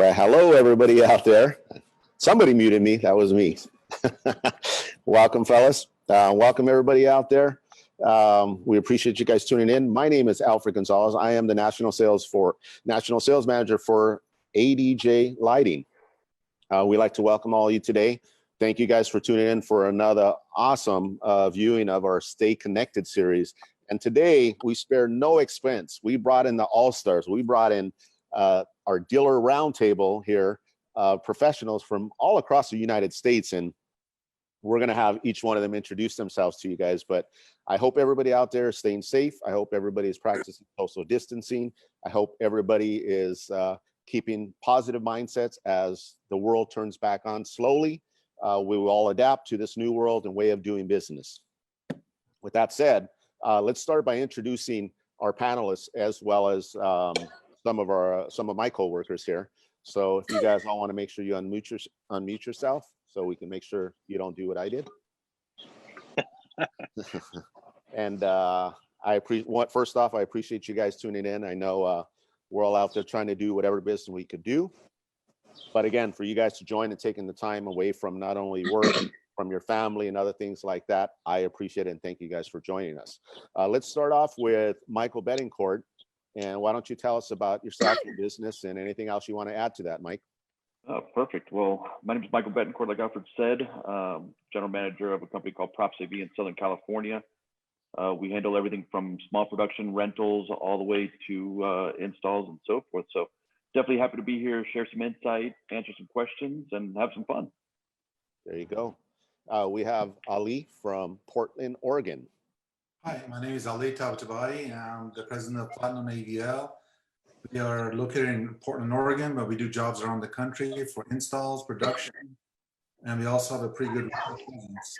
Well, hello, everybody out there. Somebody muted me. That was me. Welcome, fellas. Welcome, everybody out there. We appreciate you guys tuning in. My name is Alfred Gonzales. I am the National Sales Manager for ADJ Lighting. We'd like to welcome all of you today. Thank you guys for tuning in for another awesome viewing of our Stay Connected series. And today, we spared no expense. We brought in the all-stars. We brought in our dealer roundtable here, professionals from all across the United States. And we're going to have each one of them introduce themselves to you guys. But I hope everybody out there is staying safe. I hope everybody is practicing social distancing. I hope everybody is keeping positive mindsets as the world turns back on slowly. We will all adapt to this new world and way of doing business. With that said, let's start by introducing our panelists as well as some of my coworkers here. So if you guys all want to make sure you unmute yourself so we can make sure you don't do what I did. And first off, I appreciate you guys tuning in. I know we're all out there trying to do whatever business we could do. But again, for you guys to join and taking the time away from not only work, from your family and other things like that, I appreciate it and thank you guys for joining us. Let's start off with Michael Betancourt. And why don't you tell us about yourself, your business, and anything else you want to add to that, Mike? Oh, perfect. Well, my name is Michael Betancourt, like Alfred said, general manager of a company called Tabatabaie in Southern California. We handle everything from small production rentals all the way to installs and so forth. So definitely happy to be here, share some insight, answer some questions, and have some fun. There you go. We have Ali from Portland, Oregon. Hi, my name is Ali Tabatabaie. I'm the president of Platinum AVL. We are located in Portland, Oregon, but we do jobs around the country for installs, production, and we also have a pretty good business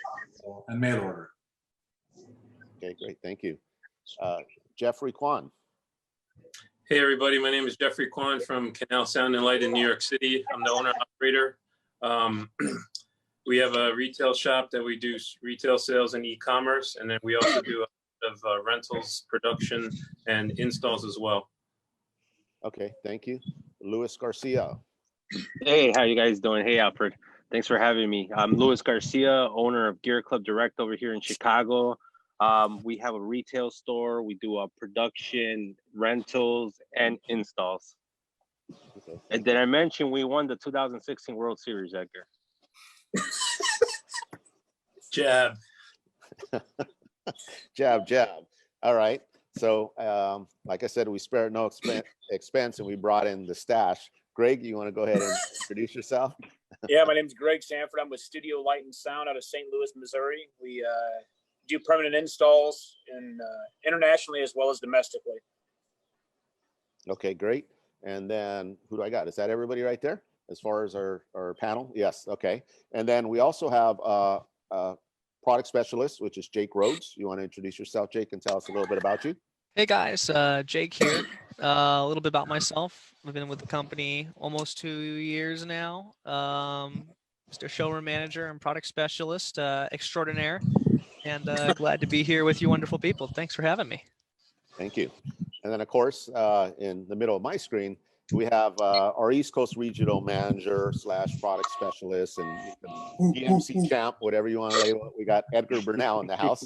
and mail order. Okay, great, thank you. Jeffery Kwan. Hey everybody, my name is Jeffery Kwan from Canal Sound Light in New York City. I'm the owner operator. We have a retail shop that we do retail sales and e-commerce, and then we also do a lot of rentals, production, and installs as well. Okay, thank you. Luis Garcia. Hey, how you guys doing? Hey, Alfred. Thanks for having me. I'm Luis Garcia, owner of Gear Club Direct over here in Chicago. We have a retail store. We do production, rentals, and installs. Okay, and did I mention we won the 2016 World Series, Edgar? Jab. Jab. All right. So, like I said, we spared no expense and we brought in the stash. Greg, you want to go ahead and introduce yourself? Yeah, my name is Gregg Sanford. I'm with Studio Light and Sound out of St. Louis, Missouri. We do permanent installs internationally as well as domestically. Okay, great. And then who do I got? Is that everybody right there as far as our panel? Yes, okay. And then we also have a product specialist, which is Jake Rhodes. You want to introduce yourself, Jake, and tell us a little bit about you? Hey guys, Jake here. A little bit about myself. I've been with the company almost 2 years now. Just a showroom manager and product specialist extraordinaire, and glad to be here with you wonderful people. Thanks for having me. Thank you. And then, of course, in the middle of my screen, we have our East Coast Regional Manager / product specialist and DMC champ, whatever you want to label it. We got Edgar Bernal in the house.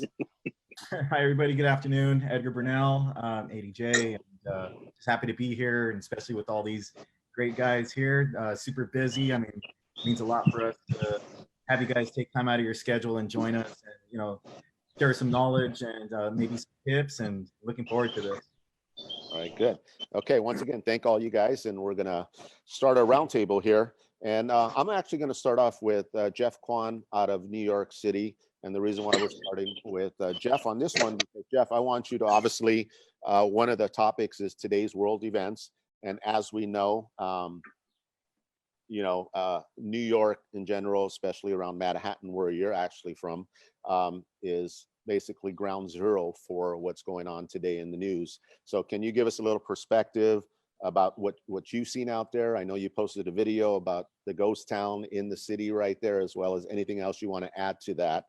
Hi, everybody. Good afternoon. Edgar Bernal, ADJ. And, just happy to be here, and especially with all these great guys here. Super busy. I mean, it means a lot for us to have you guys take time out of your schedule and join us and, share some knowledge and maybe some tips, and looking forward to this. All right, good. Okay, once again, thank all you guys, and we're going to start our roundtable here. And I'm actually going to start off with Jeff Kwan out of New York City. And the reason why we're starting with Jeff on this one, because Jeff, I want you to obviously, one of the topics is today's world events. And as we know, New York in general, especially around Manhattan, where you're actually from, is basically ground zero for what's going on today in the news. So can you give us a little perspective about what you've seen out there? I know you posted a video about the ghost town in the city right there, as well as anything else you want to add to that,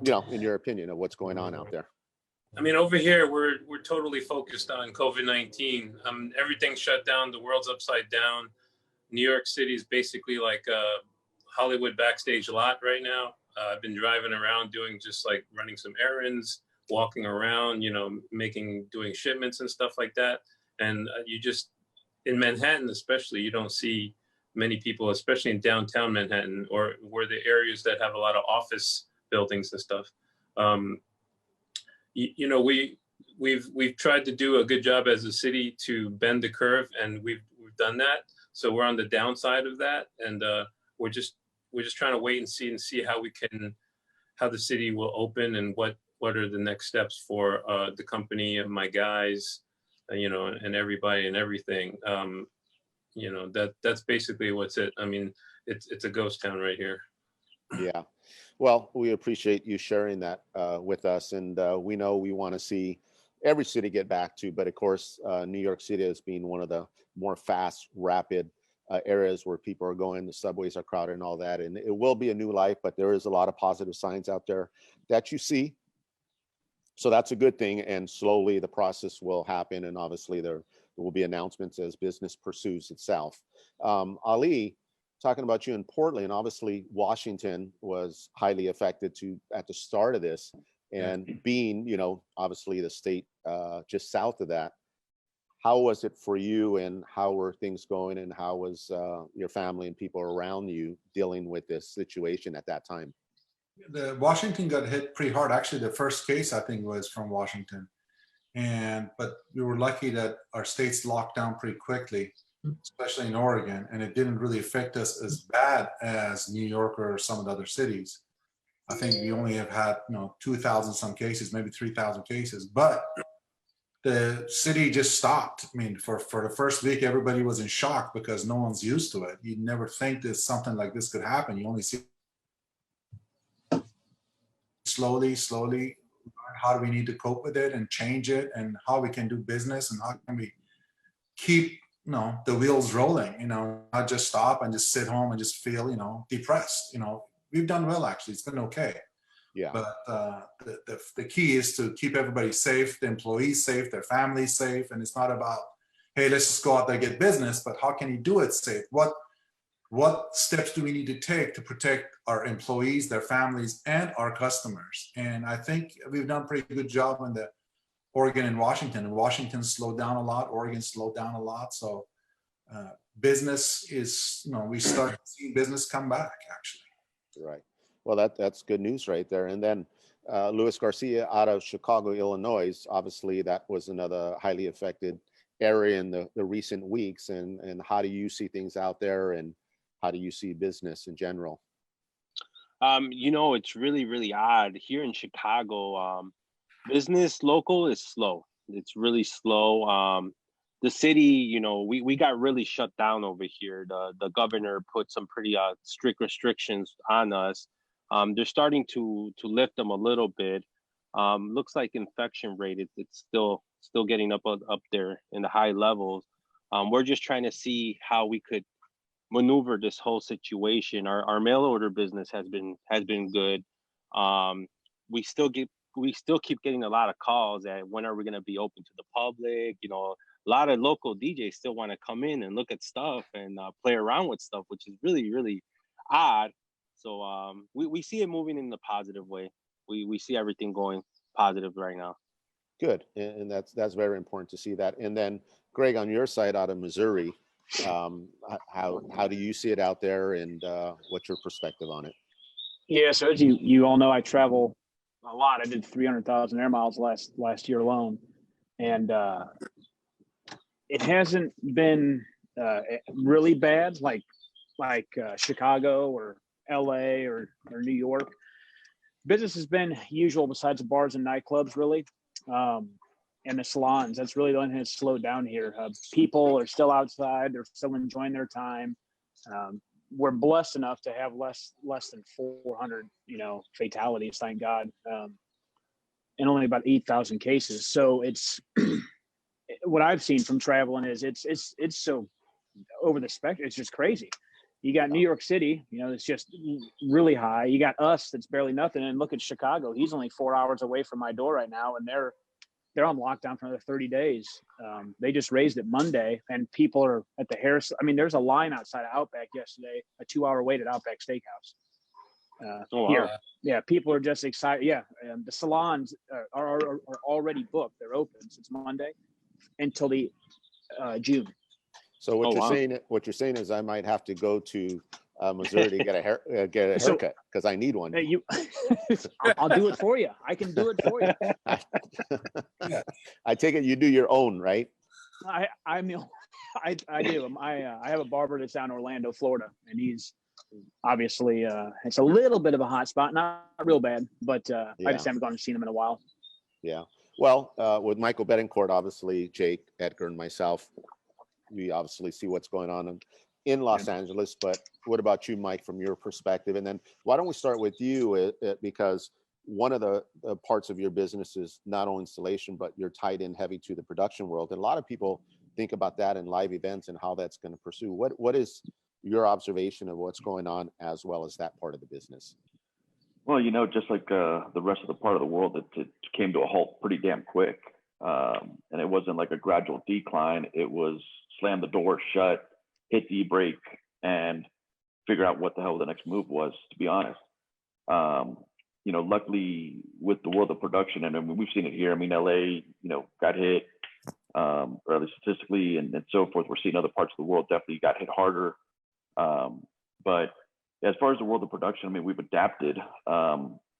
in your opinion of what's going on out there. I mean, over here, we're totally focused on COVID-19. Everything's shut down. The world's upside down. New York City is basically like a Hollywood backstage lot right now. I've been driving around doing just like running some errands, walking around, you know, doing shipments and stuff like that. And you just, in Manhattan especially, you don't see many people, especially in downtown Manhattan or where the areas that have a lot of office buildings and stuff. You know, we've tried to do a good job as a city to bend the curve, and we've done that. So we're on the downside of that, and we're just trying to wait and see how the city will open and what are the next steps for the company and my guys, you know, and everybody and everything. You know, that's basically what's it. I mean, it's a ghost town right here. Yeah. Well, we appreciate you sharing that with us. And we know we want to see every city get back to, but of course, New York City has been one of the more fast, rapid areas where people are going, the subways are crowded and all that. And it will be a new life, but there is a lot of positive signs out there that you see. So that's a good thing. And slowly the process will happen. And obviously there will be announcements as business pursues itself. Ali, talking about you in Portland, and obviously Washington was highly affected at the start of this, and being, you know, obviously the state just south of that. How was it for you, and how were things going, and how was your family and people around you dealing with this situation at that time? The Washington got hit pretty hard. Actually, the first case I think was from Washington, but we were lucky that our states locked down pretty quickly, especially in Oregon, and it didn't really affect us as bad as New York or some of the other cities. I think we only have had, you know, 2,000 some cases, maybe 3,000 cases, but the city just stopped. I mean, for the first week, everybody was in shock because no one's used to it. You'd never think that something like this could happen. You only see slowly, how do we need to cope with it and change it, and how we can do business, and how can we keep, you know, the wheels rolling, you know, not just stop and just sit home and just feel, you know, depressed. You know, we've done well, actually. It's been okay. Yeah. But the key is to keep everybody safe, the employees safe, their families safe. And it's not about, hey, let's just go out there and get business, but how can you do it safe? What steps do we need to take to protect our employees, their families, and our customers? And I think we've done a pretty good job in the Oregon and Washington. And Washington slowed down a lot. Oregon slowed down a lot. So business is, you know, we start seeing business come back, actually. Right. Well, that's good news right there. And then Luis Garcia out of Chicago, Illinois, obviously that was another highly affected area in the recent weeks. And how do you see things out there, and how do you see business in general? You know, it's really odd here in Chicago. Business local is slow. It's really slow. The city, you know, we got really shut down over here. The governor put some pretty strict restrictions on us. They're starting to lift them a little bit. Looks like infection rate, it's still getting up there in the high levels. We're just trying to see how we could maneuver this whole situation. Our mail order business has been good. We still keep getting a lot of calls at when are we going to be open to the public. You know, a lot of local DJs still want to come in and look at stuff and play around with stuff, which is really odd. So we see it moving in the positive way. We see everything going positive right now. Good, and that's very important to see that. And then Greg, on your side out of Missouri, how do you see it out there, and what's your perspective on it? Yeah, so as you all know, I travel a lot. I did 300,000 air miles last year alone, and it hasn't been really bad like Chicago or LA or New York. Business has been usual besides the bars and nightclubs, really, and the salons. That's really the only thing that's slowed down here. People are still outside. They're still enjoying their time. We're blessed enough to have less than 400, you know, fatalities, thank God, and only about 8,000 cases. So it's what I've seen from traveling is it's so over the spectrum. It's just crazy. You got New York City, you know, it's just really high. You got us, that's barely nothing. And look at Chicago. He's only 4 hours away from my door right now, and they're they're on lockdown for another 30 days. They just raised it Monday, and people are at the Harris. I mean, there's a line outside of Outback yesterday, a 2-hour wait at Outback Steakhouse. Here, yeah, people are just excited. Yeah, the salons are already booked. They're open since Monday until the June. So what you're saying is I might have to go to Missouri to get a haircut because I need one. I'll do it for you. I can do it for you. I take it you do your own, right? I do. I have a barber that's down in Orlando, Florida, and he's obviously it's a little bit of a hot spot, not real bad, but I just haven't gone and seen him in a while. Yeah. Well, with Michael Betancourt, obviously, Jake, Edgar, and myself, we obviously see what's going on in Los Angeles, but what about you, Mike, from your perspective? And then why don't we start with you, because one of the parts of your business is not only installation, but you're tied in heavy to the production world. And a lot of people think about that in live events and how that's going to pursue. What is your observation of what's going on as well as that part of the business? Well, you know, just like the rest of the part of the world, it came to a halt pretty damn quick. And it wasn't like a gradual decline. It was slam the door shut, hit the brake, and figure out what the hell the next move was, to be honest. You know, luckily with the world of production, and I mean, we've seen it here. I mean, LA, you know, got hit, or at least statistically and so forth. We're seeing other parts of the world definitely got hit harder. But as far as the world of production, I mean, we've adapted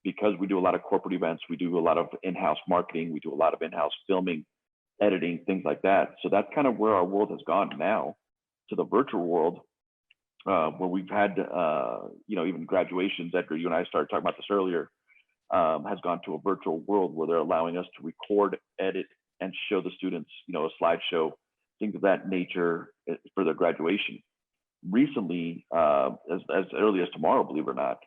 because we do a lot of corporate events. We do a lot of in-house marketing. We do a lot of in-house filming, editing, things like that. So that's kind of where our world has gone now, to the virtual world, where we've had, you know, even graduations. Edgar, you and I started talking about this earlier, has gone to a virtual world where they're allowing us to record, edit, and show the students, you know, a slideshow, things of that nature for their graduation. Recently, as early as tomorrow, believe it or not,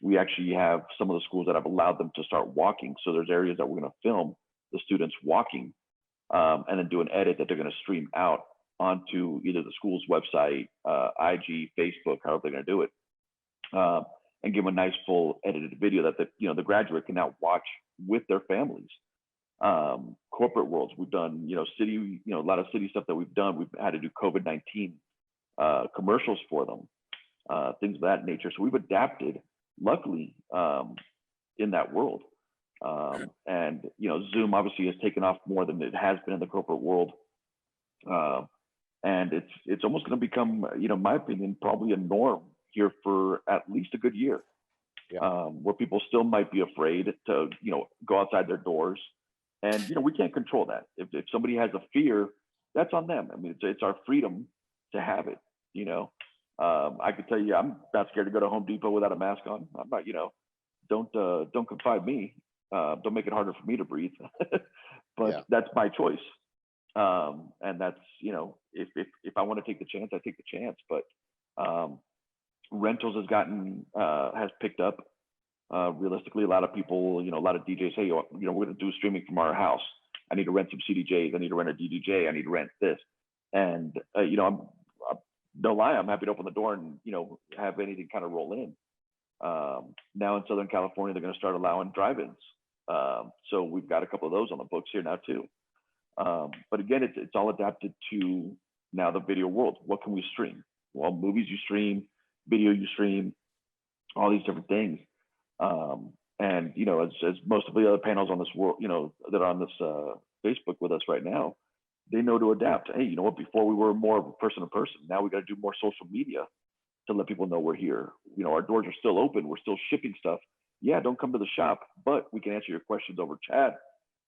we actually have some of the schools that have allowed them to start walking. So there's areas that we're going to film the students walking, and then do an edit that they're going to stream out onto either the school's website, IG, Facebook, however they're going to do it, and give them a nice full edited video that the graduate can now watch with their families. Corporate worlds, we've done, you know, city, you know, a lot of city stuff that we've done. We've had to do COVID-19 commercials for them, things of that nature. So we've adapted, luckily, in that world. And, you know, Zoom obviously has taken off more than it has been in the corporate world. And it's almost going to become, you know, in my opinion, probably a norm here for at least a good year, where people still might be afraid to, you know, go outside their doors. And, you know, we can't control that. If somebody has a fear, that's on them. I mean, it's our freedom to have it, you know. I could tell you, I'm not scared to go to Home Depot without a mask on. I'm not, you know, don't confide me. Don't make it harder for me to breathe. But that's my choice. And that's, you know, if I want to take the chance, I take the chance. But rentals has picked up. Realistically, a lot of people, you know, a lot of DJs say, you know, we're going to do streaming from our house. I need to rent some CDJs. I need to rent a DDJ. I need to rent this. And, you know, I'm no lie, I'm happy to open the door and, you know, have anything kind of roll in. Now in Southern California, they're going to start allowing drive-ins. So we've got a couple of those on the books here now too. But again, it's all adapted to now the video world. What can we stream? Well, movies you stream, video you stream, all these different things. And, you know, as most of the other panels on this world, you know, that are on this Facebook with us right now, they know to adapt. Hey, you know what? Before we were more of a person to person. Now we got to do more social media to let people know we're here. You know, our doors are still open. We're still shipping stuff. Yeah, don't come to the shop, but we can answer your questions over chat,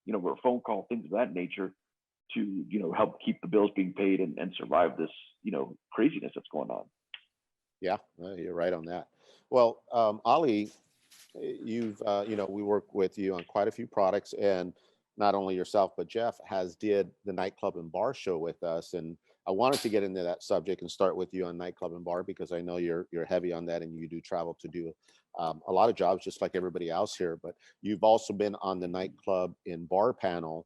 you know, or a phone call, things of that nature to, you know, help keep the bills being paid and survive this, you know, craziness that's going on. Yeah, you're right on that. Well, Ali, you've, you know, we work with you on quite a few products, and not only yourself, but Jeff did the nightclub and bar show with us. And I wanted to get into that subject and start with you on nightclub and bar, because I know you're heavy on that and you do travel to do a lot of jobs just like everybody else here. But you've also been on the nightclub and bar panel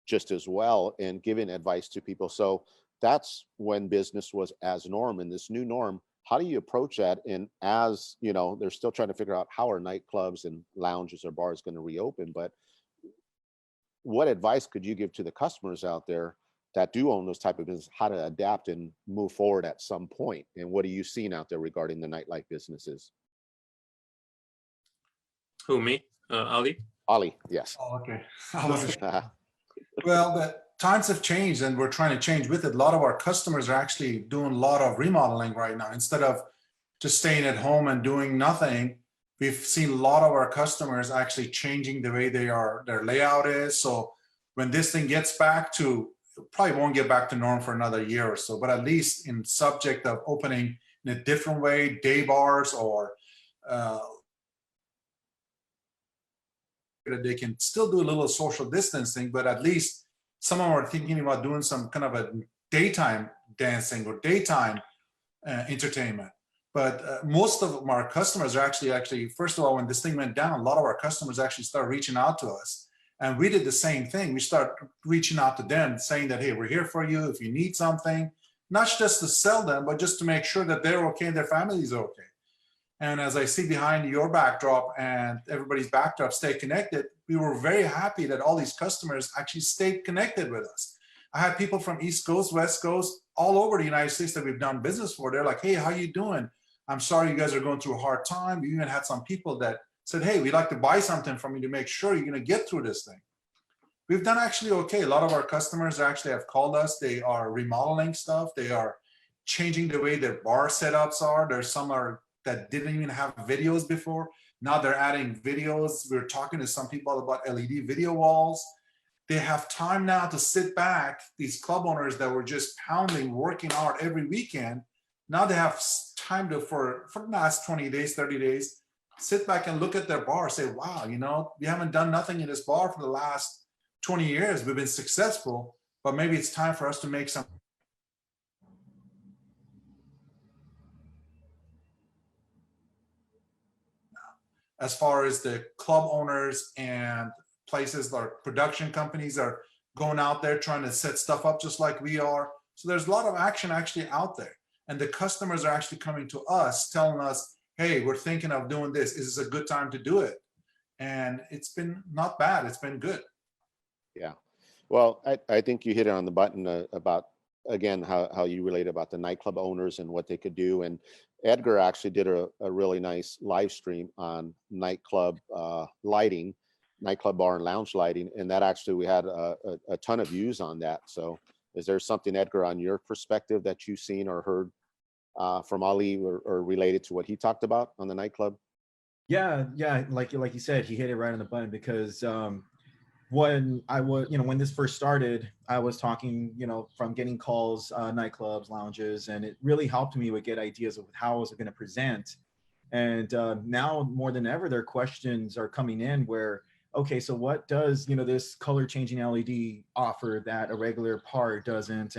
just as well and giving advice to people. So that's when business was as norm. And this new norm, how do you approach that? And as you know, they're still trying to figure out how are nightclubs and lounges or bars going to reopen, but what advice could you give to the customers out there that do own those type of businesses, how to adapt and move forward at some point? And what are you seeing out there regarding the nightlife businesses? Who, me? Ali? Ali, yes. Oh, okay. Well, the times have changed and we're trying to change with it. A lot of our customers are actually doing a lot of remodeling right now. Instead of just staying at home and doing nothing, we've seen a lot of our customers actually changing the way their layout is. So when this thing gets back to, probably won't get back to norm for another year or so, but at least in subject of opening in a different way, day bars, or they can still do a little social distancing, but at least some of them are thinking about doing some kind of a daytime dancing or daytime entertainment. But most of our customers are actually, first of all, when this thing went down, a lot of our customers actually started reaching out to us. And we did the same thing. We start reaching out to them saying that, hey, we're here for you if you need something, not just to sell them, but just to make sure that they're okay and their families are okay. And as I see behind your backdrop and everybody's backdrop, stay connected, we were very happy that all these customers actually stayed connected with us. I had people from East Coast, West Coast, all over the United States that we've done business for. They're like, hey, how you doing? I'm sorry you guys are going through a hard time. We even had some people that said, hey, we'd like to buy something from you to make sure you're going to get through this thing. We've done actually okay. A lot of our customers actually have called us. They are remodeling stuff. They are changing the way their bar setups are. There's some that didn't even have videos before. Now they're adding videos. We're talking to some people about LED video walls. They have time now to sit back. These club owners that were just pounding, working hard every weekend, now they have time to, for the last 20 days, 30 days, sit back and look at their bar, say, wow, you know, we haven't done nothing in this bar for the last 20 years. We've been successful, but maybe it's time for us to make some. As far as the club owners and places like production companies are going out there trying to set stuff up just like we are. So there's a lot of action actually out there. And the customers are actually coming to us telling us, hey, we're thinking of doing this. Is this a good time to do it? And it's been not bad. It's been good. Yeah. Well, I think you hit it on the button about, again, how you relate about the nightclub owners and what they could do. And Edgar actually did a really nice live stream on nightclub lighting, nightclub bar and lounge lighting. And that actually, we had a ton of views on that. So is there something, Edgar, on your perspective that you've seen or heard from Ali or related to what he talked about on the nightclub? Yeah, like you said, he hit it right on the button, because when I was, when this first started, I was talking, from getting calls, nightclubs, lounges, and it really helped me with get ideas of how I was going to present. And now more than ever, their questions are coming in where, okay, so what does, this color changing LED offer that a regular par doesn't?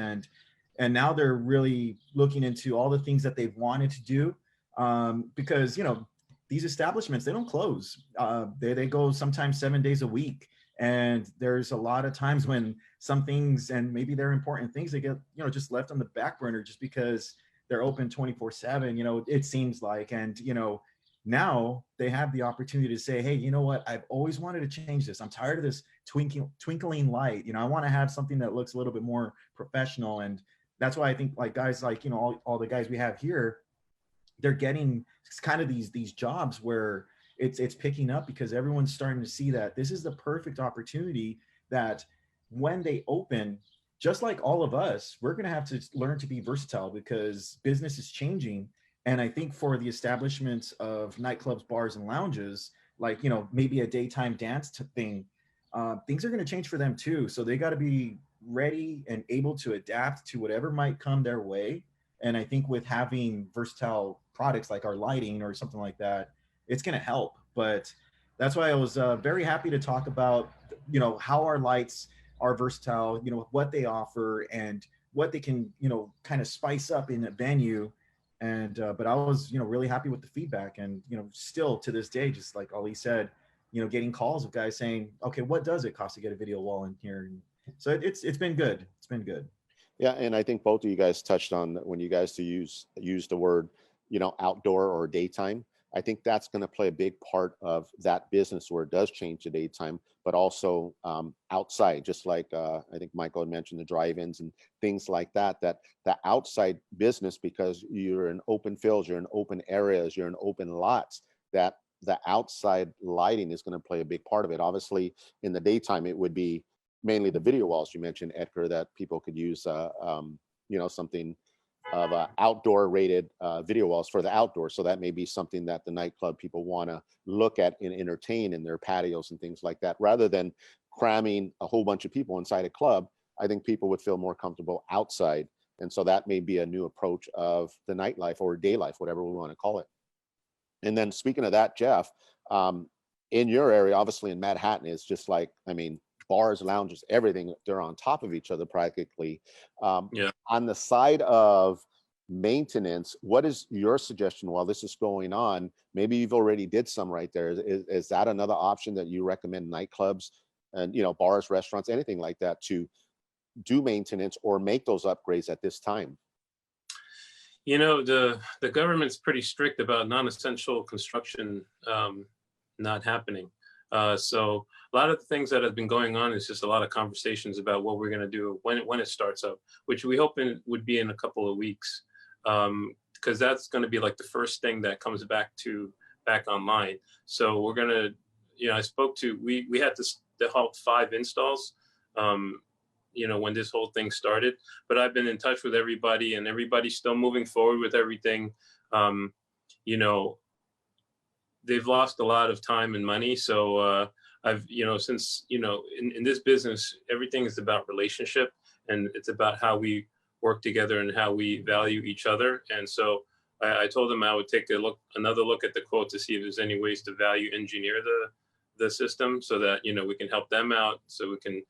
And now they're really looking into all the things that they've wanted to do, because, these establishments, they don't close. They go sometimes 7 days a week. And there's a lot of times when some things, and maybe they're important things, they get, just left on the back burner just because they're open 24/7, it seems like. And, now they have the opportunity to say, hey, you know what, I've always wanted to change this. I'm tired of this twinkling light. I want to have something that looks a little bit more professional. And that's why I think like guys like, all the guys we have here, they're getting kind of these jobs where it's picking up, because everyone's starting to see that this is the perfect opportunity that when they open, just like all of us, we're going to have to learn to be versatile, because business is changing. And I think for the establishments of nightclubs, bars, and lounges, like, maybe a daytime dance thing, things are going to change for them too. So they got to be ready and able to adapt to whatever might come their way. And I think with having versatile products like our lighting or something like that, it's going to help. But that's why I was very happy to talk about, how our lights are versatile, what they offer and what they can, kind of spice up in a venue. And but I was, really happy with the feedback. And, still to this day, just like Ali said, getting calls of guys saying, okay, what does it cost to get a video wall in here? And so it's been good. It's been good. Yeah, and I think both of you guys touched on when you guys use the word, outdoor or daytime. I think that's going to play a big part of that business where it does change the daytime, but also outside, just like I think Michael had mentioned the drive-ins and things like that, that the outside business, because you're in open fields, you're in open areas, you're in open lots, that the outside lighting is going to play a big part of it. Obviously, in the daytime, it would be mainly the video walls you mentioned, Edgar, that people could use, something of outdoor rated video walls for the outdoor. So that may be something that the nightclub people want to look at and entertain in their patios and things like that. Rather than cramming a whole bunch of people inside a club, I think people would feel more comfortable outside. And so that may be a new approach of the nightlife or day life, whatever we want to call it. And then speaking of that, Jeff, in your area, obviously in Manhattan, it's just like, I mean, bars, lounges, everything, they're on top of each other practically. Yeah. On the side of maintenance, what is your suggestion while this is going on? Maybe you've already did some right there. Is that another option that you recommend nightclubs and, bars, restaurants, anything like that to do maintenance or make those upgrades at this time? The government's pretty strict about non-essential construction not happening. So a lot of the things that have been going on is just a lot of conversations about what we're going to do when it starts up, which we hope would be in a couple of weeks, because that's going to be like the first thing that comes back online. So we're going to, we had to halt 5 installs, when this whole thing started, but I've been in touch with everybody and everybody's still moving forward with everything. They've lost a lot of time and money. So I've, since, in this business, everything is about relationship and it's about how we work together and how we value each other. And so I told them I would take another look at the quote to see if there's any ways to value engineer the system so that, we can help them out. So we can,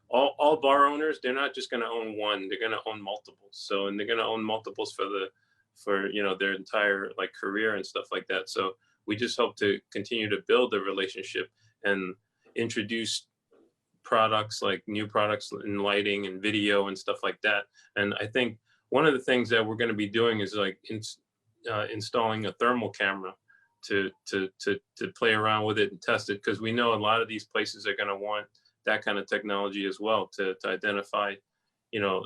all bar owners, they're not just going to own one, they're going to own multiples. So, and they're going to own multiples for their entire career and stuff like that. So we just hope to continue to build a relationship and introduce products, like new products in lighting and video and stuff like that. And I think one of the things that we're going to be doing is installing a thermal camera to play around with it and test it, because we know a lot of these places are going to want that kind of technology as well to identify,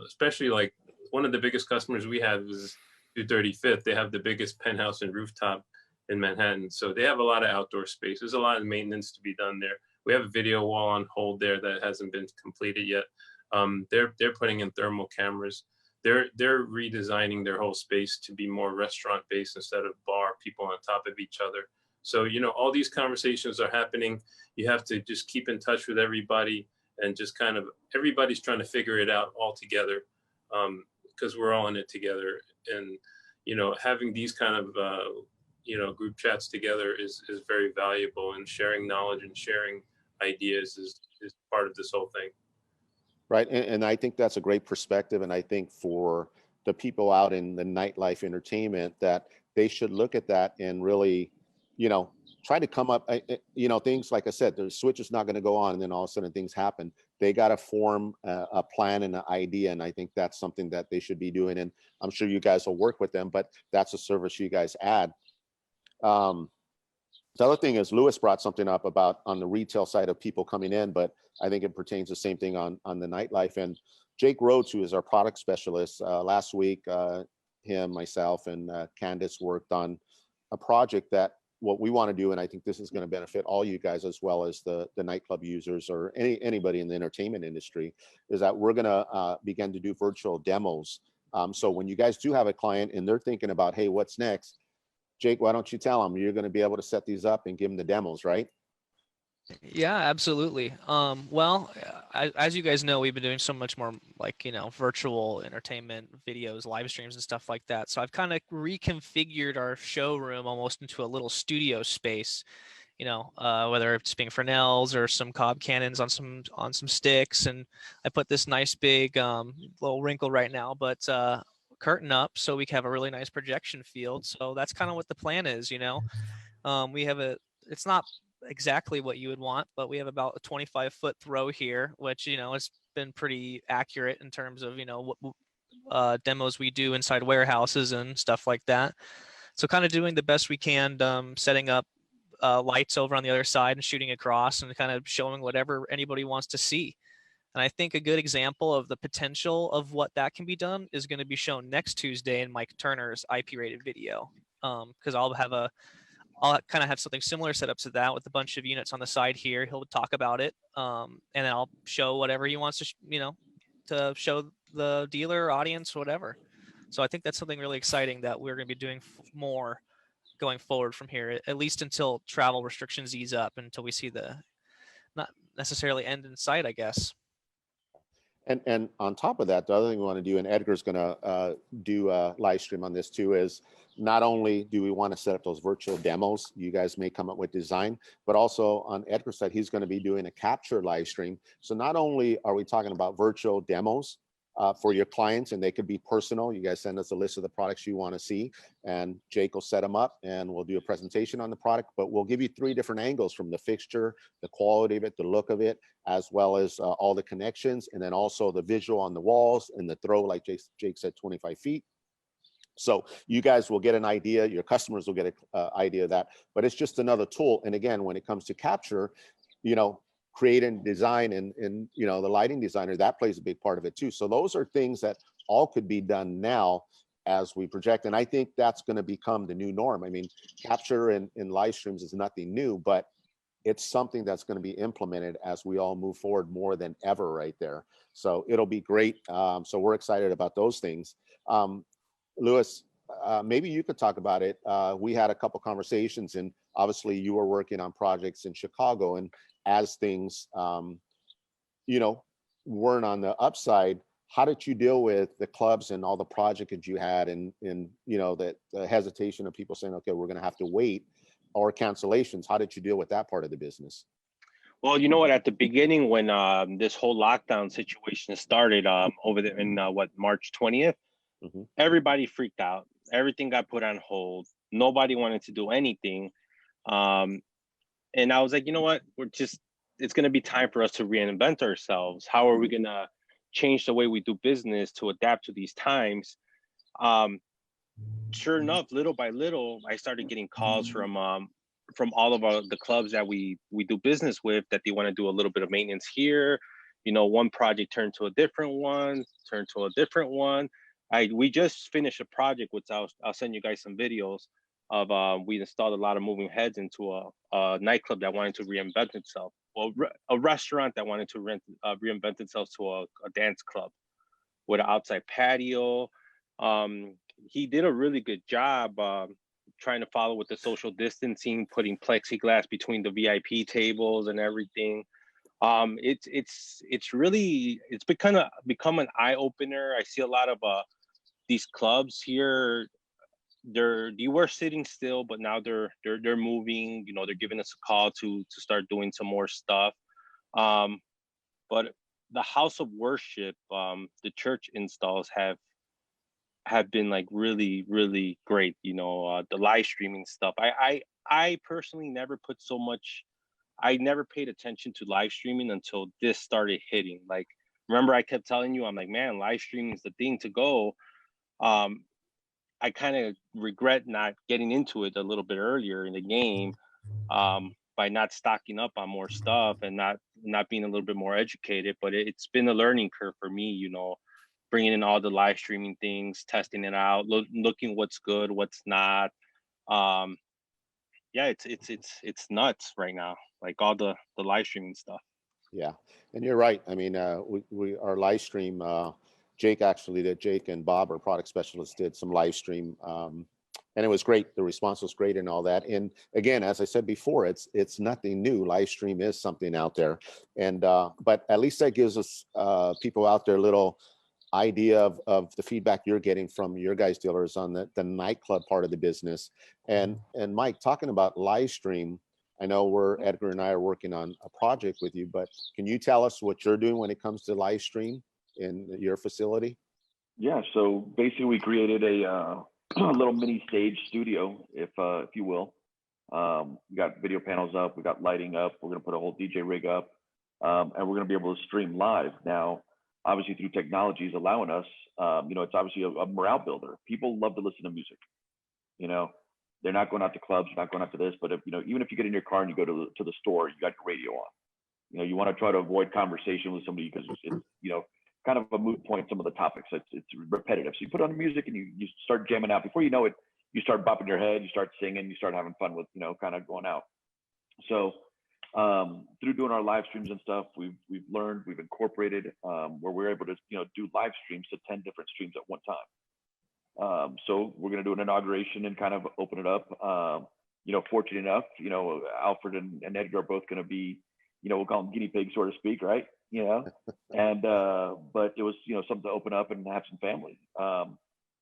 especially like one of the biggest customers we had was 235th. They have the biggest penthouse and rooftop in Manhattan. So they have a lot of outdoor space. There's a lot of maintenance to be done there. We have a video wall on hold there that hasn't been completed yet. They're putting in thermal cameras. They're redesigning their whole space to be more restaurant based instead of bar, people on top of each other. So, all these conversations are happening. You have to just keep in touch with everybody and just kind of, everybody's trying to figure it out all together, because we're all in it together. And, having these kind of, group chats together is very valuable, and sharing knowledge and sharing ideas is part of this whole thing. Right. And I think that's a great perspective. And I think for the people out in the nightlife entertainment, that they should look at that and really, try to come up, things like I said, the switch is not going to go on and then all of a sudden things happen. They got to form a plan and an idea. And I think that's something that they should be doing. And I'm sure you guys will work with them, but that's a service you guys add. The other thing is Luis brought something up about on the retail side of people coming in, but I think it pertains the same thing on the nightlife. And Jake Rhodes, who is our product specialist, last week, him, myself, and Candace worked on a project that what we want to do, and I think this is going to benefit all you guys as well as the nightclub users or anybody in the entertainment industry, is that we're going to begin to do virtual demos. So when you guys do have a client and they're thinking about, hey, what's next? Jake, why don't you tell them you're going to be able to set these up and give them the demos, right? Yeah, absolutely. Well, as you guys know, we've been doing so much more virtual entertainment videos, live streams and stuff like that. So I've kind of reconfigured our showroom almost into a little studio space, whether it's being Fresnels or some Cobb cannons on some sticks. And I put this nice big little wrinkle right now, but curtain up so we can have a really nice projection field. So that's kind of what the plan is. We have it's not exactly what you would want, but we have about a 25-foot throw here, which has been pretty accurate in terms of what demos we do inside warehouses and stuff like that. So kind of doing the best we can, setting up lights over on the other side and shooting across and kind of showing whatever anybody wants to see. And I think a good example of the potential of what that can be done is going to be shown next Tuesday in Mike Turner's IP rated video. Because I'll kind of have something similar set up to that with a bunch of units on the side here. He'll talk about it, and then I'll show whatever he wants to, to show the dealer, audience, whatever. So I think that's something really exciting that we're going to be doing more going forward from here, at least until travel restrictions ease up, until we see the not necessarily end in sight, I guess. And on top of that, the other thing we want to do, and Edgar's going to do a live stream on this too, is not only do we want to set up those virtual demos, you guys may come up with design, but also on Edgar's side, he's going to be doing a capture live stream. So not only are we talking about virtual demos for your clients, and they could be personal. You guys send us a list of the products you want to see, and Jake will set them up and we'll do a presentation on the product, but we'll give you 3 different angles from the fixture, the quality of it, the look of it, as well as all the connections, and then also the visual on the walls and the throw, like Jake said, 25 feet. So you guys will get an idea, your customers will get an idea of that, but it's just another tool. And again, when it comes to capture, create and design and the lighting designer, that plays a big part of it too. So those are things that all could be done now as we project. And I think that's going to become the new norm. I mean, capture in live streams is nothing new, but it's something that's going to be implemented as we all move forward more than ever right there. So it'll be great. So we're excited about those things. Luis, maybe you could talk about it. We had a couple conversations, and obviously you were working on projects in Chicago, and as things, weren't on the upside, how did you deal with the clubs and all the projects that you had, and the hesitation of people saying, okay, we're going to have to wait, or cancellations? How did you deal with that part of the business? Well, you know what? At the beginning, when this whole lockdown situation started over there in March 20th, everybody freaked out. Everything got put on hold. Nobody wanted to do anything. And I was like, you know what? It's going to be time for us to reinvent ourselves. How are we going to change the way we do business to adapt to these times? Sure enough, little by little, I started getting calls from all of the clubs that we do business with, that they want to do a little bit of maintenance here. One project turned to a different one, we just finished a project, which I'll send you guys some videos of. We installed a lot of moving heads into a nightclub that wanted to reinvent itself. Well, a restaurant that wanted to reinvent itself to a dance club with an outside patio. He did a really good job trying to follow with the social distancing, putting plexiglass between the VIP tables and everything. It's become an eye opener. I see a lot of these clubs here. You were sitting still, but now they're moving. They're giving us a call to start doing some more stuff. But the house of worship, the church installs have been like really, really great. The live streaming stuff. I personally never put so much. I never paid attention to live streaming until this started hitting. Like, remember I kept telling you, I'm like, man, live streaming is the thing to go. I kind of regret not getting into it a little bit earlier in the game, by not stocking up on more stuff and not being a little bit more educated. But it's been a learning curve for me, bringing in all the live streaming things, testing it out, looking what's good, what's not. Yeah, it's nuts right now, like all the live streaming stuff. Yeah, and you're right. I mean, our live stream, Jake and Bob, our product specialists, did some live stream, and it was great. The response was great and all that. And again, as I said before, it's nothing new. Live stream is something out there, and but at least that gives us people out there a little idea of the feedback you're getting from your guys' dealers on the nightclub part of the business. And Mike, talking about live stream, I know Edgar and I are working on a project with you, but can you tell us what you're doing when it comes to live stream in your facility? Yeah, so basically we created a little mini stage studio, if you will. We got video panels up, we got lighting up, we're gonna put a whole DJ rig up, and we're gonna be able to stream live. Now, obviously through technology is allowing us, it's obviously a morale builder. People love to listen to music, They're not going out to clubs, they're not going out to this, but if, you know, even if you get in your car and you go to the store, you got your radio on. You know, you want to try to avoid conversation with somebody because it's, you know, kind of a moot point, some of the topics. It's repetitive. So you put on the music and you start jamming out. Before you know it, you start bopping your head, you start singing, you start having fun with, you know, kind of going out. So through doing our live streams and stuff, we've learned, we've incorporated where we're able to, you know, do live streams to 10 different streams at one time. So we're going to do an inauguration and kind of open it up. You know, fortunate enough, you know, Alfred and Edgar are both going to be, you know, we'll call them guinea pigs, so to speak, right? You know, and but it was, you know, something to open up and have some family,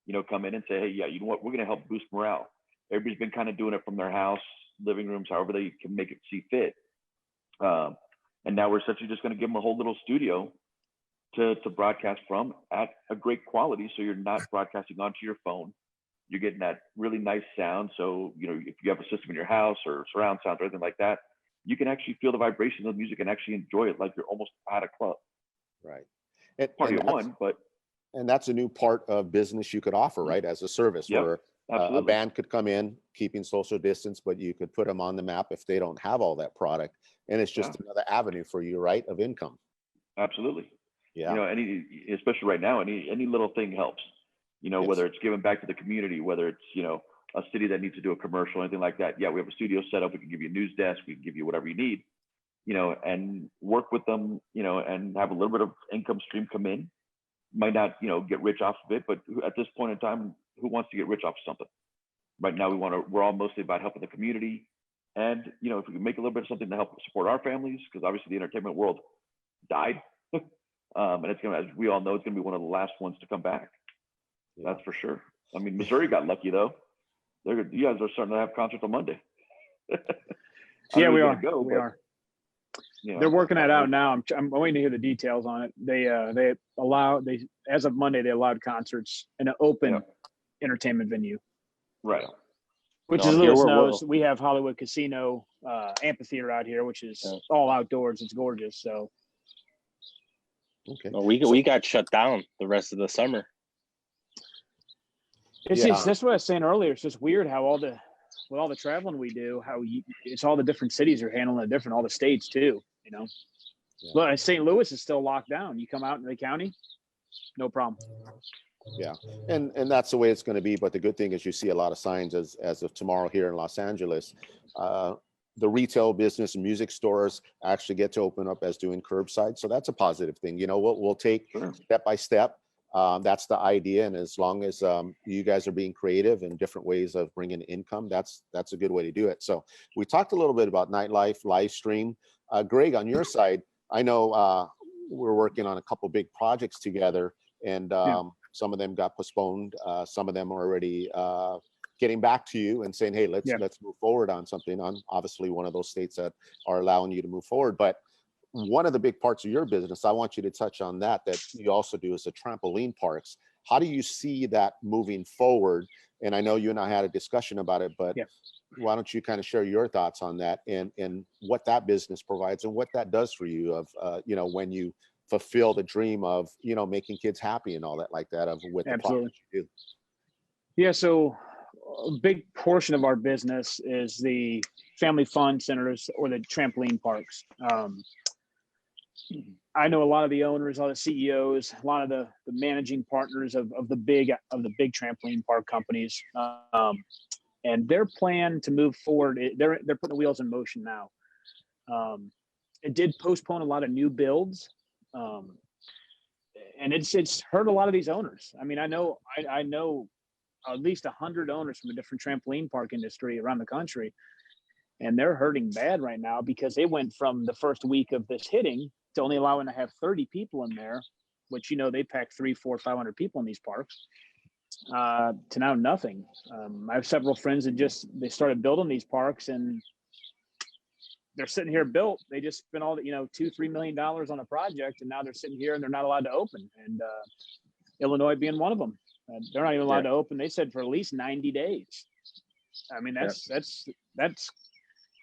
you know, come in and say, hey, yeah, you know what, we're going to help boost morale. Everybody's been kind of doing it from their house, living rooms, however they can make it see fit. And now we're essentially just going to give them a whole little studio to broadcast from at a great quality. So you're not broadcasting onto your phone. You're getting that really nice sound. So, you know, if you have a system in your house or surround sound or anything like that, you can actually feel the vibration of the music and actually enjoy it like you're almost at a club. Right. Party of one, but. And that's a new part of business you could offer, right? As a service, Yep, where a band could come in, keeping social distance, but you could put them on the map if they don't have all that product. And it's just another avenue for you, right, of income. Absolutely. Yeah. You know, especially right now, any little thing helps. You know, Yes. whether it's giving back to the community, whether it's, you know, a city that needs to do a commercial, anything like that. Yeah, we have a studio set up. We can give you a news desk. We can give you whatever you need, you know, and work with them, you know, and have a little bit of income stream come in. Might not, you know, get rich off of it, but at this point in time, who wants to get rich off of something? Right now, we're all mostly about helping the community. And, you know, if we can make a little bit of something to help support our families, because obviously the entertainment world died. And it's going to, as we all know, it's going to be one of the last ones to come back. Yeah. That's for sure. I mean, Missouri got lucky though. You guys are starting to have concerts on Monday. Yeah, we are. Go, we but, are. You know, they're working that out now. I'm waiting to hear the details on it. They as of Monday, they allowed concerts in an open entertainment venue. Right. Which as Lewis knows, we have Hollywood Casino amphitheater out here, which is all outdoors. It's gorgeous. So okay. Well, we got shut down the rest of the summer. It's just, that's what I was saying earlier. It's just weird how all the traveling we do, it's all the different cities are handling it different, all the states too, you know. But St. Louis is still locked down. You come out in the county, no problem. Yeah, and that's the way it's going to be. But the good thing is you see a lot of signs as of tomorrow here in Los Angeles. The retail business and music stores actually get to open up as doing curbside. So that's a positive thing. You know, we'll take step by step. That's the idea. And as long as you guys are being creative and different ways of bringing income, that's a good way to do it. So we talked a little bit about nightlife, live stream. Gregg, on your side, I know we're working on a couple big projects together, and some of them got postponed. Some of them are already getting back to you and saying, hey, let's move forward on something. On obviously one of those states that are allowing you to move forward. But one of the big parts of your business, I want you to touch on that you also do, is the trampoline parks. How do you see that moving forward? And I know you and I had a discussion about it, but why don't you kind of share your thoughts on that and what that business provides and what that does for you of, you know, when you fulfill the dream of, you know, making kids happy and all that like that with the products you do. Yeah, so a big portion of our business is the family fun centers or the trampoline parks. I know a lot of the owners, a lot of CEOs, a lot of the managing partners of the big trampoline park companies, and their plan to move forward. They're putting the wheels in motion now. It did postpone a lot of new builds, and it's hurt a lot of these owners. I mean, I know at least 100 owners from a different trampoline park industry around the country, and they're hurting bad right now because they went from the first week of this hitting to only allowing to have 30 people in there, which, you know, they pack 300, 400, 500 people in these parks, to now nothing. I have several friends that they started building these parks, and they're sitting here built. They just spent all the, $2-3 million on a project, and now they're sitting here and they're not allowed to open. And Illinois being one of them, they're not even allowed to open. They said for at least 90 days. I mean, that's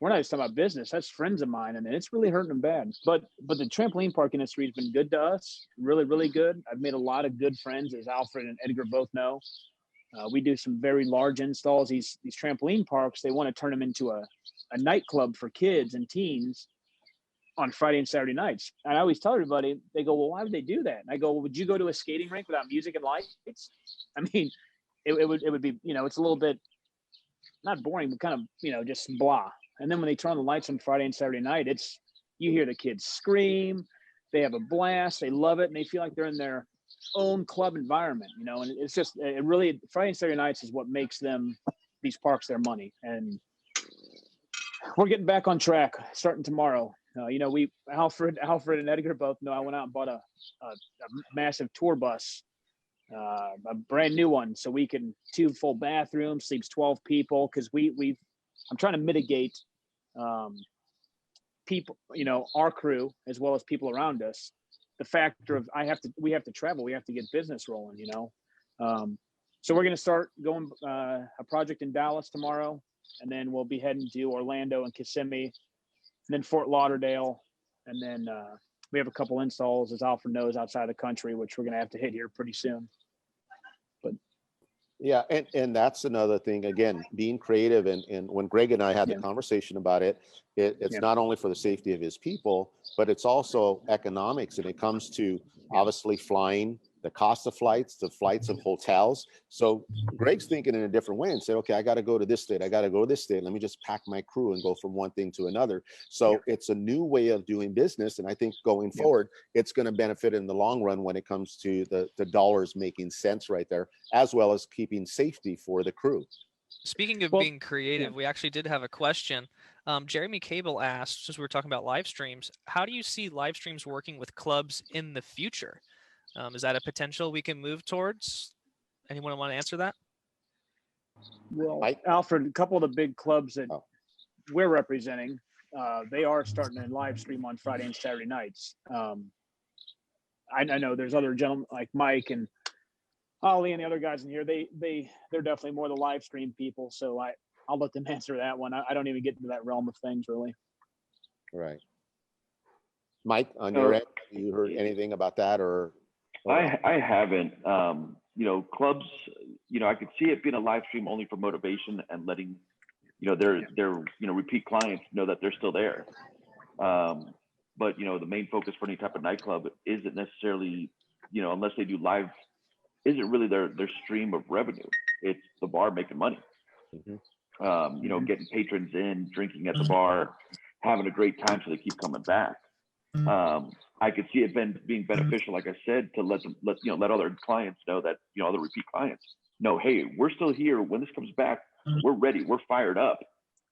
we're not just talking about business. That's friends of mine, and it's really hurting them bad. But the trampoline park industry has been good to us, really, really good. I've made a lot of good friends, as Alfred and Edgar both know. We do some very large installs. These trampoline parks, they want to turn them into a nightclub for kids and teens on Friday and Saturday nights. And I always tell everybody, they go, well, why would they do that? And I go, well, would you go to a skating rink without music and lights? I mean, it would be, you know, it's a little bit not boring, but kind of, you know, just blah. And then when they turn on the lights on Friday and Saturday night, you hear the kids scream, they have a blast, they love it, and they feel like they're in their own club environment, you know. And it's just, it really, Friday and Saturday nights is what makes these parks their money. And we're getting back on track starting tomorrow. You know, Alfred and Edgar both know I went out and bought a massive tour bus, a brand new one, so we can 2 full bathrooms, sleeps 12 people, because I'm trying to mitigate people, you know, our crew as well as people around us, the factor of we have to travel, we have to get business rolling, you know. So we're going to start going a project in Dallas tomorrow, and then we'll be heading to Orlando and Kissimmee, and then Fort Lauderdale, and then we have a couple installs, as Alfred knows, outside the country, which we're going to have to hit here pretty soon. But yeah, and that's another thing, again, being creative. And when Greg and I had the conversation about it's not only for the safety of his people, but it's also economics. And it comes to obviously flying, the cost of flights, the flights of hotels. So Greg's thinking in a different way and said, okay, I got to go to this state. I got to go to this state. Let me just pack my crew and go from one thing to another. So it's a new way of doing business. And I think going forward, it's going to benefit in the long run when it comes to the dollars making sense right there, as well as keeping safety for the crew. Speaking of being creative, we actually did have a question. Jeremy Cable asked, since we were talking about live streams, how do you see live streams working with clubs in the future? Is that a potential we can move towards? Anyone want to answer that? Well, Alfred, a couple of the big clubs that we're representing, they are starting to live stream on Friday and Saturday nights. I know there's other gentlemen like Mike and Ollie and the other guys in here. They're definitely more the live stream people. So I'll let them answer that one. I don't even get into that realm of things really. Right. Mike, on your end, you heard anything about that or? I haven't. You know, clubs, you know, I could see it being a live stream only for motivation and letting, you know, their you know, repeat clients know that they're still there. But you know, the main focus for any type of nightclub isn't necessarily, you know, unless they do live, isn't really their stream of revenue. It's the bar making money. You know, getting patrons in, drinking at the bar, having a great time so they keep coming back. I could see it being beneficial, like I said, to let other clients know that, you know, other repeat clients know, hey, we're still here. When this comes back, we're ready. We're fired up.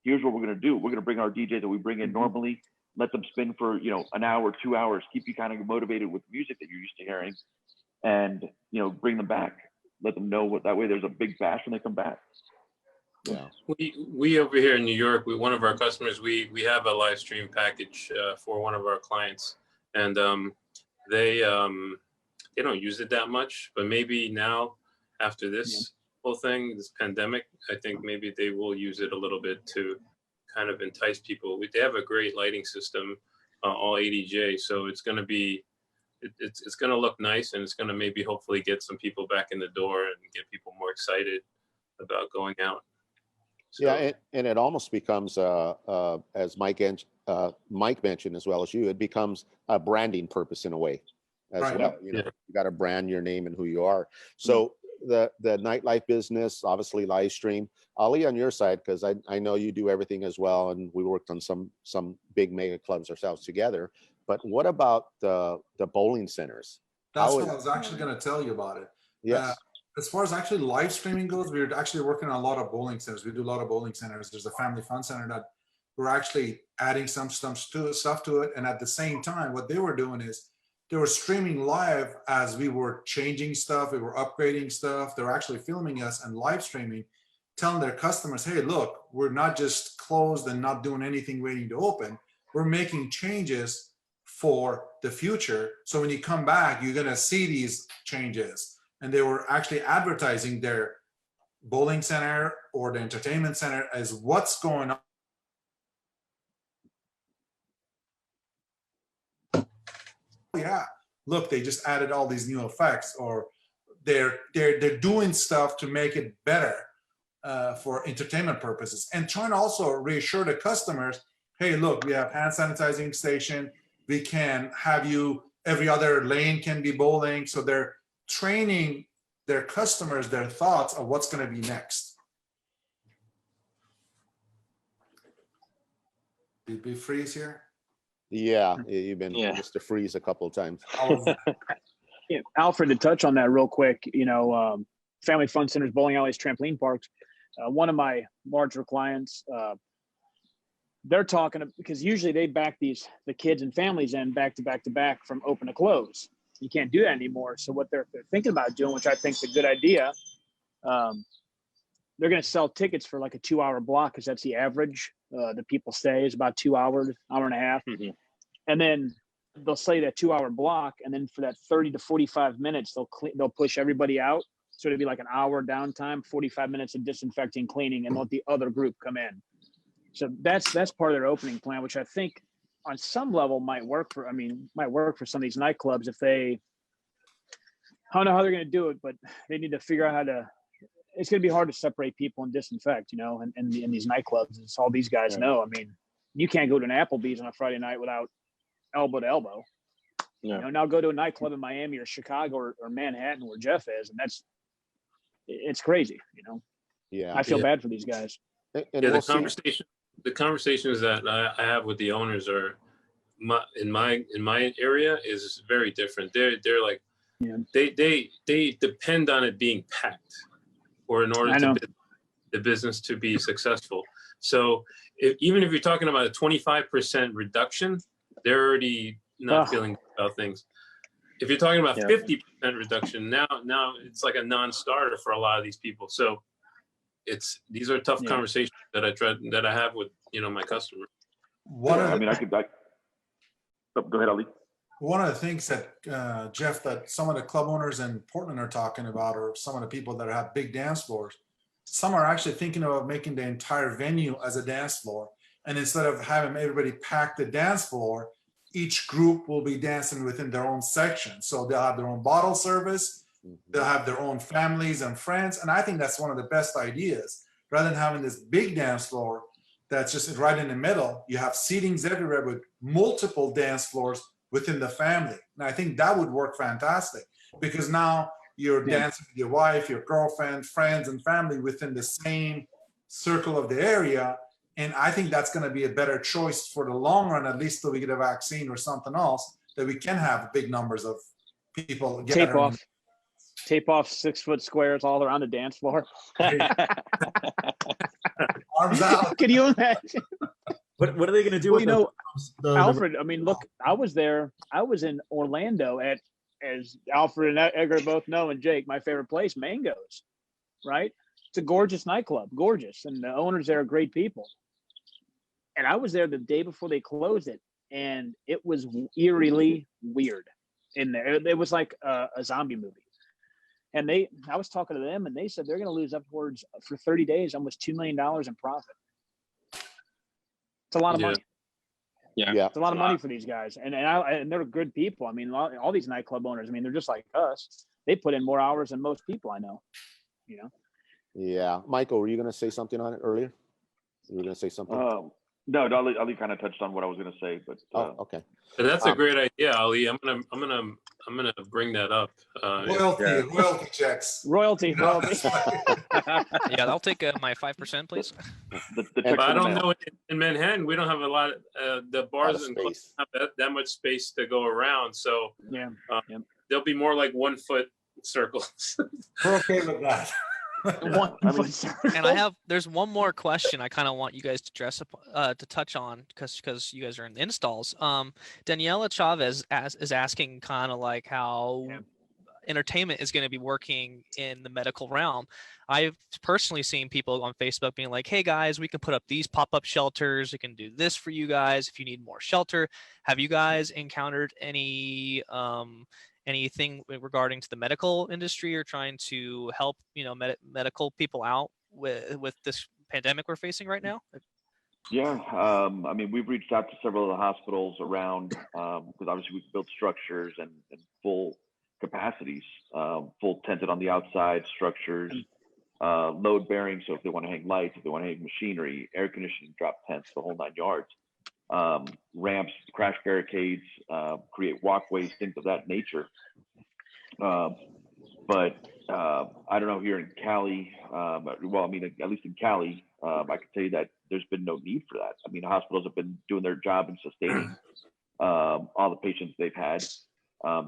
Here's what we're going to do. We're going to bring our DJ that we bring in normally, let them spin for, you know, an hour, 2 hours, keep you kind of motivated with music that you're used to hearing, and, you know, bring them back. Let them know what, that way there's a big bash when they come back. Yeah. We over here in New York, one of our customers, we have a live stream package for one of our clients, and they don't use it that much, but maybe now after this whole thing, this pandemic, I think maybe they will use it a little bit to kind of entice people. They have a great lighting system, all ADJ, so it's going to be, it's going to look nice, and it's going to maybe hopefully get some people back in the door and get people more excited about going out. So, yeah, and it almost becomes, as Mike mentioned, as well as you, it becomes a branding purpose in a way as well. You know, you got to brand your name and who you are. So the nightlife business, obviously live stream. Ali, on your side, because I know you do everything as well, and we worked on some big mega clubs ourselves together. But what about the bowling centers? That's what I was actually going to tell you about it. Yes. As far as actually live streaming goes, we're actually working on a lot of bowling centers. We do a lot of bowling centers. There's a family fun center that we're actually adding some stuff to it. And at the same time, what they were doing is they were streaming live as we were changing stuff. We were upgrading stuff. They were actually filming us and live streaming, telling their customers, hey, look, we're not just closed and not doing anything waiting to open. We're making changes for the future. So when you come back, you're going to see these changes. And they were actually advertising their bowling center or the entertainment center as what's going on. Yeah, look, they just added all these new effects, or they're doing stuff to make it better for entertainment purposes, and trying to also reassure the customers, hey, look, we have hand sanitizing station. We can have you, every other lane can be bowling. So they're training their customers, their thoughts of what's going to be next. Did we freeze here? Yeah, you've been Yeah. Mr. Freeze a couple of times. Yeah, Alfred, to touch on that real quick, family fun centers, bowling alleys, trampoline parks. One of my larger clients, they're talking because usually they back the kids and families in back to back from open to close. You can't do that anymore. So what they're thinking about doing, which I think is a good idea, they're going to sell tickets for like a 2-hour block, because that's the average that people stay is about 2 hours, hour and a half. Mm-hmm. And then they'll say that 2-hour block, and then for that 30 to 45 minutes, they'll push everybody out. So it'd be like an hour downtime, 45 minutes of disinfecting, cleaning, and let the other group come in. So that's part of their opening plan, which I think on some level might work for some of these nightclubs if they, I don't know how they're going to do it, but they need to figure out how to, it's going to be hard to separate people and disinfect, in these nightclubs. It's all these guys know. I mean, you can't go to an Applebee's on a Friday night without elbow to elbow. Yeah. Now go to a nightclub in Miami or Chicago or Manhattan where Jeff is, and it's crazy, Yeah. I feel bad for these guys. And Yeah, we'll see. the conversations that I have with the owners are in my area is very different. They're like, they depend on it being packed, or in order to the business to be successful. So even if you're talking about a 25% reduction, they're already not feeling good about things. If you're talking about 50% reduction, now it's like a non-starter for a lot of these people. So these are tough conversations that I have with my customer. Go ahead, Ali. One of the things that Jeff, that some of the club owners in Portland are talking about, or some of the people that have big dance floors, some are actually thinking about making the entire venue as a dance floor. And instead of having everybody pack the dance floor, each group will be dancing within their own section. So they'll have their own bottle service, they'll have their own families and friends. And I think that's one of the best ideas. Rather than having this big dance floor that's just right in the middle, you have seatings everywhere with multiple dance floors within the family. And I think that would work fantastic, because now you're dancing with your wife, your girlfriend, friends, and family within the same circle of the area. And I think that's going to be a better choice for the long run, at least till we get a vaccine or something else, that we can have big numbers of people gathering. Tape off 6-foot squares all around the dance floor. Arms out. Can you imagine? What are they going to do with Alfred, I mean, look, I was there. I was in Orlando at, as Alfred and Edgar both know, and Jake, my favorite place, Mango's, right? It's a gorgeous nightclub, gorgeous. And the owners there are great people. And I was there the day before they closed it, and it was eerily weird in there. It was like a zombie movie. And I was talking to them, and they said they're going to lose upwards for 30 days, almost $2 million in profit. It's a lot of money. Yeah. It's a lot of money for these guys. And they're good people. I mean, all these nightclub owners, I mean, they're just like us. They put in more hours than most people I know, Yeah. Michael, were you going to say something on it earlier? You were going to say something? No, Ali kind of touched on what I was going to say, but okay. And that's a great idea, Ali. I'm gonna bring that up. Royalty checks. Royalty. Yeah, I'll take my 5%, please. But I don't know, in Manhattan, we don't have a lot of the bars and clubs don't have that much space to go around. So there'll be more like 1 foot circles. We're okay with that. And there's one more question I kind of want you guys to touch on, because you guys are in the installs. Daniela Chavez is asking kind of like how entertainment is going to be working in the medical realm. I've personally seen people on Facebook being like, hey guys, we can put up these pop-up shelters, we can do this for you guys if you need more shelter. Have you guys encountered anything regarding to the medical industry, or trying to help medical people out with this pandemic we're facing right now? Yeah, I mean, we've reached out to several of the hospitals around, because obviously we've built structures and full capacities, full tented on the outside structures, load bearing. So if they want to hang lights, if they want to hang machinery, air conditioning, drop tents, the whole 9 yards, ramps, crash barricades, create walkways, things of that nature. But I don't know here in Cali, well, I mean, at least in Cali, I can tell you that there's been no need for that. I mean, hospitals have been doing their job in sustaining all the patients they've had.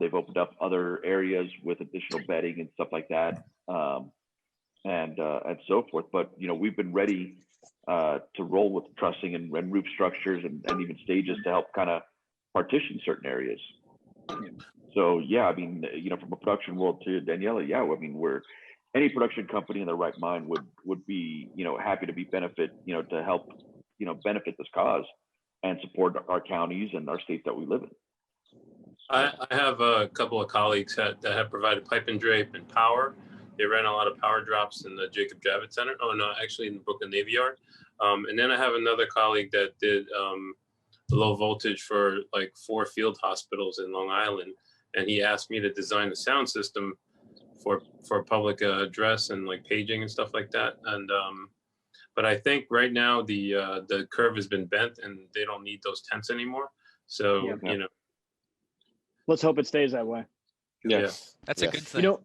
They've opened up other areas with additional bedding and stuff like that, and so forth. But we've been ready to roll with trussing and roof structures and even stages to help kind of partition certain areas. So yeah, I mean, from a production world to Daniela, yeah, I mean, any production company in their right mind would be, happy to be benefit, to help, benefit this cause and support our counties and our states that we live in. I have a couple of colleagues that have provided pipe and drape and power. They ran a lot of power drops in the Jacob Javits Center. Oh no, actually in the Brooklyn Navy Yard. And then I have another colleague that did low voltage for like 4 field hospitals in Long Island. And he asked me to design the sound system for public address and like paging and stuff like that. And but I think right now the curve has been bent and they don't need those tents anymore. So let's hope it stays that way. That's a good thing.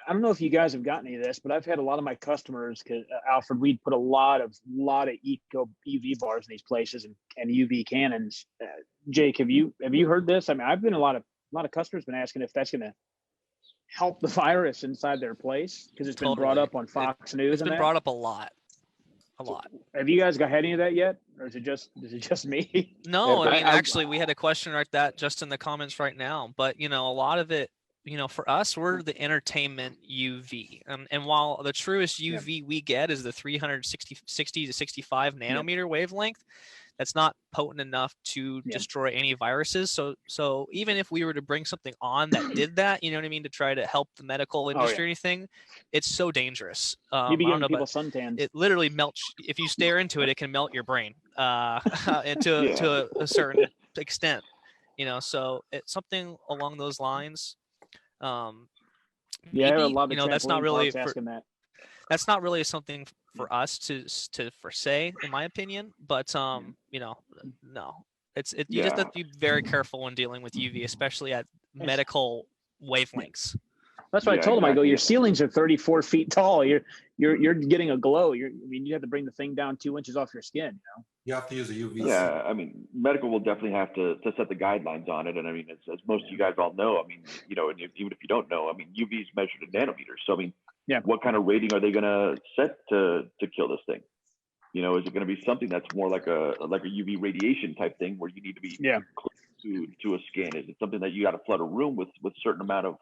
I don't know if you guys have gotten any of this, but I've had a lot of my customers, because Alfred, we put a lot of eco UV bars in these places and UV cannons. Jake, have you heard this? I mean, I've been a lot of customers been asking if that's going to help the virus inside their place, because it's been brought up on Fox News. It's been brought up a lot. Have you guys got any of that yet, or is it just me? No, I mean, actually, we had a question like that just in the comments right now. But a lot of it, for us, we're the entertainment UV, and while the truest UV we get is the 360 to 65 nanometer wavelength, that's not potent enough to destroy any viruses. So even if we were to bring something on that did that, you know what I mean, to try to help the medical industry or anything, it's so dangerous. You'd be giving people suntans. It literally melts. If you stare into it, it can melt your brain to a certain extent. So it's something along those lines. Maybe, a lot of that's not really asking that. That's not really something for us to say, in my opinion. But no, you just have to be very careful when dealing with UV, especially at medical wavelengths. That's what I told him. I go, your ceilings are 34 feet tall. You're getting a glow. You have to bring the thing down 2 inches off your skin. You have to use a UV. Yeah, I mean, medical will definitely have to set the guidelines on it. And I mean, as most of you guys all know, I mean, and even if you don't know, I mean, UV is measured in nanometers. So I mean, what kind of rating are they going to set to kill this thing? Is it going to be something that's more like a UV radiation type thing where you need to be close to a scan? Is it something that you got to flood a room with certain amount of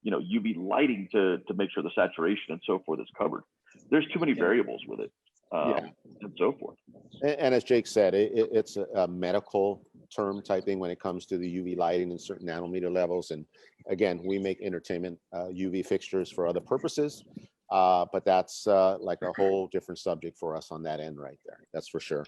UV lighting to make sure the saturation and so forth is covered? There's too many variables with it. And so forth. And as Jake said, it's a medical term type thing when it comes to the UV lighting in certain nanometer levels. And again, we make entertainment UV fixtures for other purposes, but that's like a whole different subject for us on that end right there. That's for sure.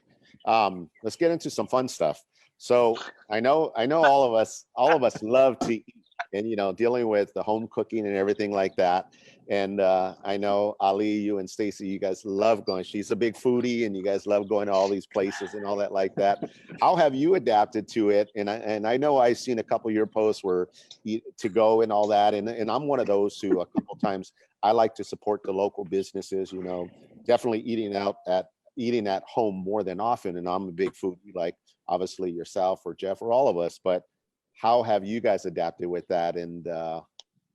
Let's get into some fun stuff. So I know all of us love to eat, and dealing with the home cooking and everything like that. And I know Ali, you and Stacy, you guys love going. She's a big foodie, and you guys love going to all these places and all that like that. How have you adapted to it? And I know I've seen a couple of your posts where to go and all that. And I'm one of those who a couple times I like to support the local businesses. Definitely eating at home more than often. And I'm a big foodie, like obviously yourself or Jeff or all of us. But how have you guys adapted with that? And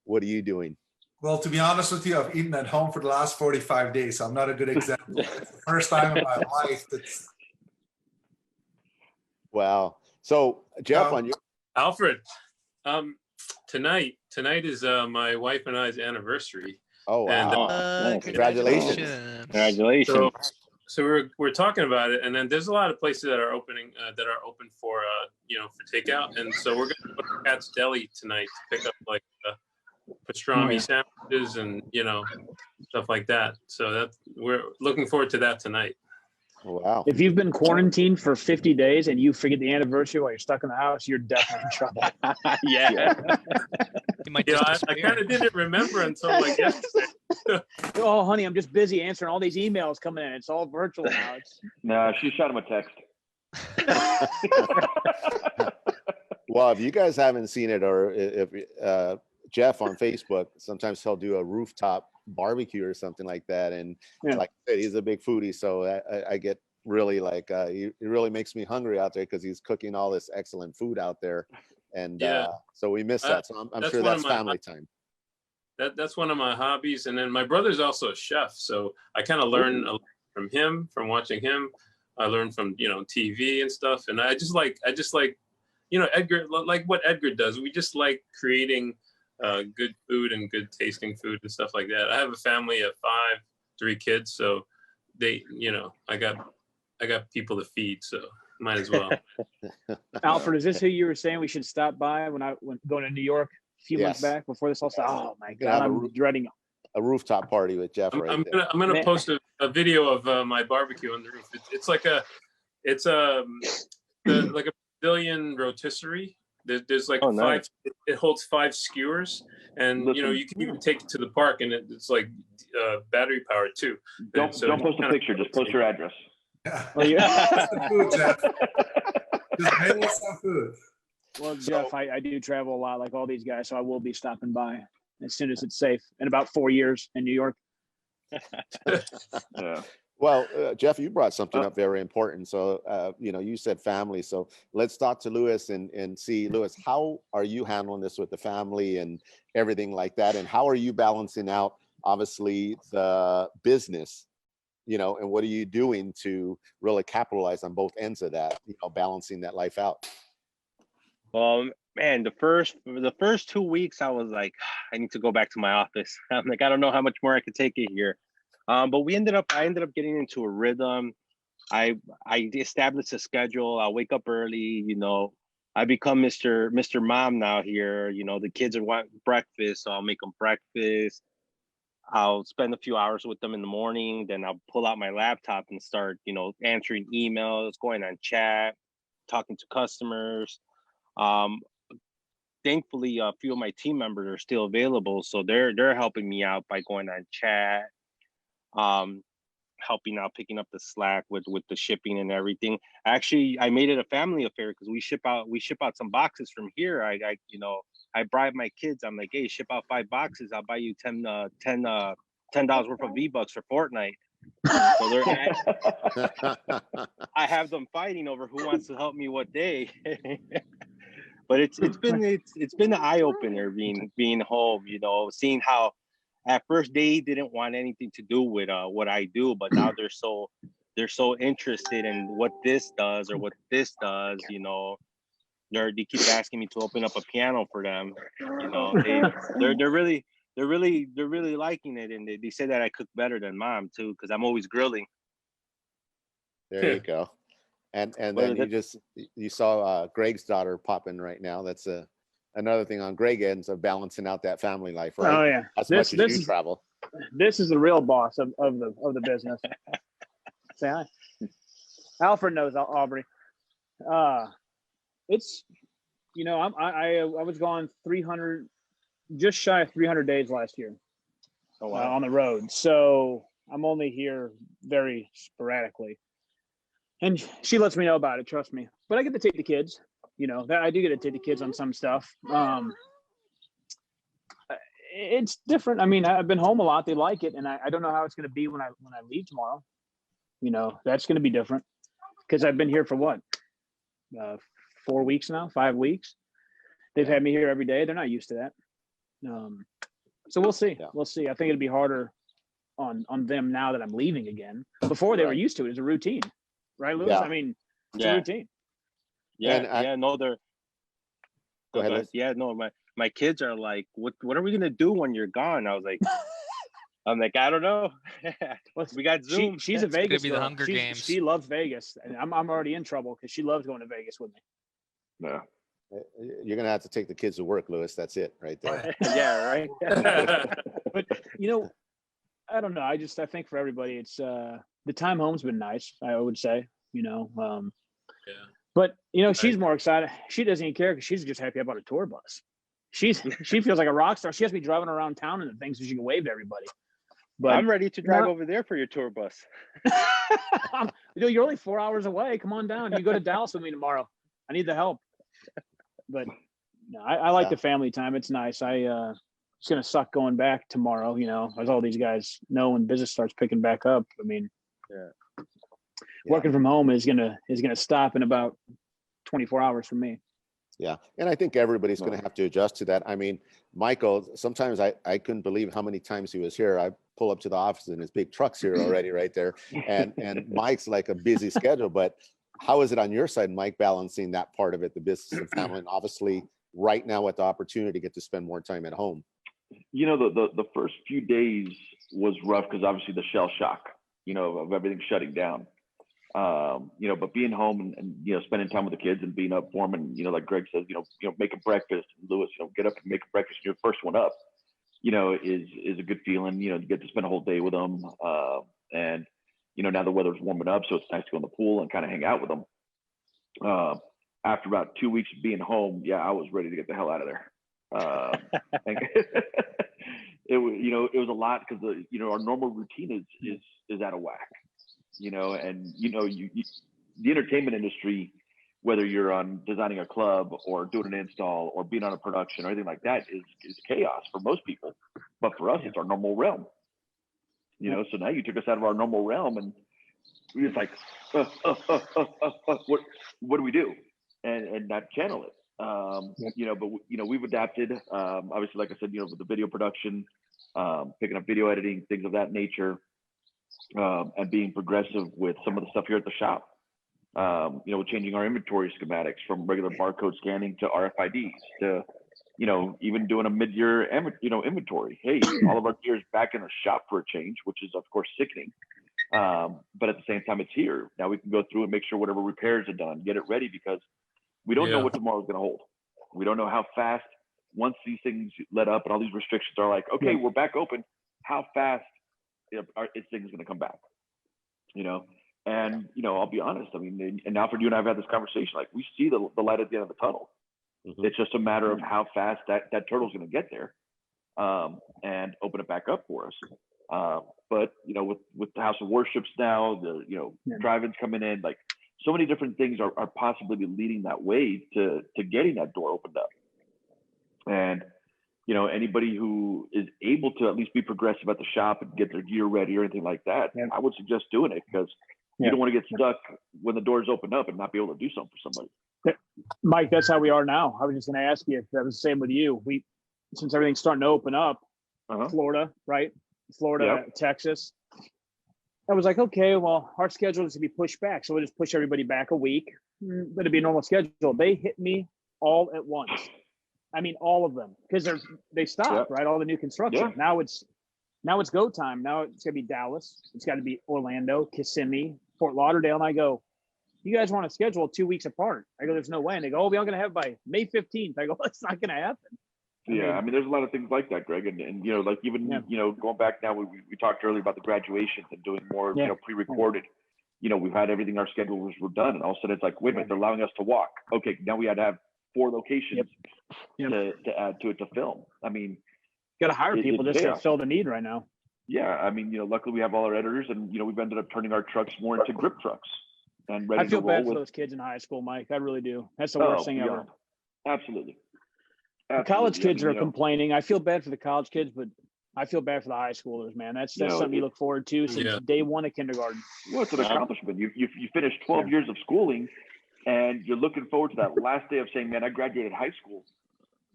what are you doing? Well, to be honest with you, I've eaten at home for the last 45 days. So I'm not a good example. It's the first time in my life that's. Wow. So Jeff, on your Alfred, tonight is my wife and I's anniversary. Oh, wow. And, congratulations. Congratulations. So we're talking about it, and then there's a lot of places that are opening open for for takeout, and so we're going to go to Cat's Deli tonight to pick up like pastrami sandwiches and stuff like that. So we're looking forward to that tonight. Wow. If you've been quarantined for 50 days and you forget the anniversary while you're stuck in the house, you're definitely in trouble. Yeah. You might You know, just I disappear. kind of didn't remember until like yesterday. Oh, honey, I'm just busy answering all these emails coming in. It's all virtual now. It's, No, she shot him a text. Well, if you guys haven't seen it, or if Jeff on Facebook, sometimes he'll do a rooftop barbecue or something like that. And Yeah. like I said, he's a big foodie. So I get really like, he really makes me hungry out there because he's cooking all this excellent food out there. And Yeah. So we miss that. So I'm That's sure one that's of my- family time. That's one of my hobbies. And then my brother's also a chef. So I kind of learned a lot from him, from watching him. I learned from, TV and stuff. And I just like, Edgar, like what Edgar does. We just like creating good food and good tasting food and stuff like that. I have a family of 5, 3 kids. So they, I got people to feed. So might as well. Alfred, is this who you were saying we should stop by when going to New York a few months Yes. back before this all started? Oh my Gonna have God, I'm dreading it. a rooftop party with Jeff right I'm there. gonna Man. post a video of my barbecue on the roof. It's like like a Brazilian rotisserie. There's like Oh, 5. nice. It holds 5 skewers, and Listen. you can even take it to the park, and it's like battery powered too. Don't So post a picture. Just post your address. Yeah. Oh, yeah. Some food, Jeff. Just mail us some food. Well, Jeff, I do travel a lot like all these guys, so I will be stopping by as soon as it's safe in about 4 years in New York. Yeah. Well, Jeff, you brought something up very important. So, you said family. So let's talk to Luis and see, Luis, how are you handling this with the family and everything like that? And how are you balancing out, obviously, the business, and what are you doing to really capitalize on both ends of that, balancing that life out? Well, man, the first 2 weeks, I was like, I need to go back to my office. I'm like, I don't know how much more I could take it here. But I ended up getting into a rhythm. I established a schedule. I wake up early, I become Mr. Mom now here. The kids are wanting breakfast, so I'll make them breakfast. I'll spend a few hours with them in the morning. Then I'll pull out my laptop and start, answering emails, going on chat, talking to customers. Thankfully, a few of my team members are still available, so they're helping me out by going on chat, helping out, picking up the slack with the shipping and everything. Actually, I made it a family affair because we ship out some boxes from here. I bribe my kids. I'm like, hey, ship out 5 boxes. I'll buy you $10 worth of V-Bucks for Fortnite. So I have them fighting over who wants to help me what day. But it's been an eye opener being home. Seeing how at first they didn't want anything to do with what I do, but now they're so interested in what this does or what this does. They keep asking me to open up a piano for them. They're really liking it, and they say that I cook better than Mom too, because I'm always grilling. There you go. And then you saw Gregg's daughter pop in right now. That's another thing on Gregg ends of balancing out that family life, right? Oh yeah, As much as you travel. This is the real boss of the business. Say hi. Alfred knows Aubrey. It's I was gone 300, just shy of 300 days last year. Oh, wow. On the road. So I'm only here very sporadically. And she lets me know about it, trust me. But I get to take the kids, I do get to take the kids on some stuff. It's different. I mean, I've been home a lot. They like it. And I don't know how it's going to be when I leave tomorrow. That's going to be different because I've been here for what? 4 weeks now, 5 weeks. They've had me here every day. They're not used to that. So we'll see. Yeah. We'll see. I think it'll be harder on them now that I'm leaving again. Before they were used to it. It's a routine. Right, Luis? Yeah. I mean, it's a routine. Yeah, no, they're. Go ahead, Liz. Yeah, no, my kids are like, what are we gonna do when you're gone? I was like, I'm like, I don't know. We got Zoom. She's a It's gonna Vegas be the girl. Hunger Games. She loves Vegas, and I'm already in trouble because she loves going to Vegas with me. Yeah. You're gonna have to take the kids to work, Luis. That's it, right there. Yeah, right. But I don't know. I think for everybody, it's the time home's been nice. I would say, Yeah. But she's more excited. She doesn't even care because she's just happy about a tour bus. she feels like a rock star. She has to be driving around town and the things so she can wave to everybody. But I'm ready to drive over there for your tour bus. You're only 4 hours away. Come on down. You go to Dallas with me tomorrow. I need the help. But no, I like the family time. It's nice. It's gonna suck going back tomorrow, as all these guys know when business starts picking back up. I mean, working from home is gonna stop in about 24 hours for me. Yeah. And I think everybody's going to have to adjust to that. I mean, Michael, sometimes I couldn't believe how many times he was here. I pull up to the office and his big truck's here already right there. And Mike's like a busy schedule, but how is it on your side, Mike, balancing that part of it, the business and family, and obviously right now with the opportunity to get to spend more time at home? The first few days was rough because obviously the shell shock, of everything shutting down. But being home and spending time with the kids and being up for them, and like Gregg says, making breakfast, and Louis, get up and make breakfast, you're the first one up, is a good feeling, to get to spend a whole day with them. And now the weather's warming up, so it's nice to go in the pool and kind of hang out with them. After about 2 weeks of being home, I was ready to get the hell out of there. It was a lot because our normal routine is out of whack. The entertainment industry, whether you're on designing a club or doing an install or being on a production or anything like that, is chaos for most people. But for us, it's our normal realm. So now you took us out of our normal realm, and it's like, what do we do? And not channel it. But we've adapted. Obviously, like I said, with the video production, picking up video editing, things of that nature. And being progressive with some of the stuff here at the shop, changing our inventory schematics from regular barcode scanning to RFIDs to, even doing a mid-year, inventory. Hey, all of our gear is back in the shop for a change, which is of course sickening. But at the same time, it's here. Now we can go through and make sure whatever repairs are done, get it ready, because we don't know what tomorrow's going to hold. We don't know how fast, once these things let up and all these restrictions are like, okay, we're back open, how fast is things going to come back, and I'll be honest, I mean, and Alfred, you and I have had this conversation, like we see the light at the end of the tunnel. It's just a matter of how fast that turtle's going to get there, and open it back up for us. But with the House of Worships now, the drive-ins coming in, like so many different things are possibly leading that way to getting that door opened up. And anybody who is able to at least be progressive at the shop and get their gear ready or anything like that, I would suggest doing it, because you don't want to get stuck when the doors open up and not be able to do something for somebody. Mike, that's how we are now. I was just going to ask you if that was the same with you. Since everything's starting to open up, Florida, right? Florida, Texas. I was like, okay, well, our schedule is to be pushed back, so we'll just push everybody back a week. But it'd be a normal schedule. They hit me all at once. I mean, all of them, because they stopped, right? All the new construction. Now it's go time. Now it's gonna be Dallas. It's got to be Orlando, Kissimmee, Fort Lauderdale. And I go, you guys want to schedule 2 weeks apart? I go, there's no way. And they go, oh, we're gonna have by May 15th. I go, it's not gonna happen. I mean, there's a lot of things like that, Greg, and like even going back now, we talked earlier about the graduations and doing more pre-recorded. We've had everything, our schedules were done, and all of a sudden it's like, wait a minute, they're allowing us to walk. Okay, now we had to have 4 locations to add to it to film. I mean, got to hire people just to fill the need right now. Yeah, I mean, luckily we have all our editors, and we've ended up turning our trucks more into grip trucks and ready I feel to roll bad for those kids in high school, Mike. I really do. That's the worst thing ever. Absolutely. The college kids are complaining. I feel bad for the college kids, but I feel bad for the high schoolers, man. That's something you look forward to since day one of kindergarten. Well, it's an accomplishment. You finished 12 years of schooling, and you're looking forward to that last day of saying, man, I graduated high school.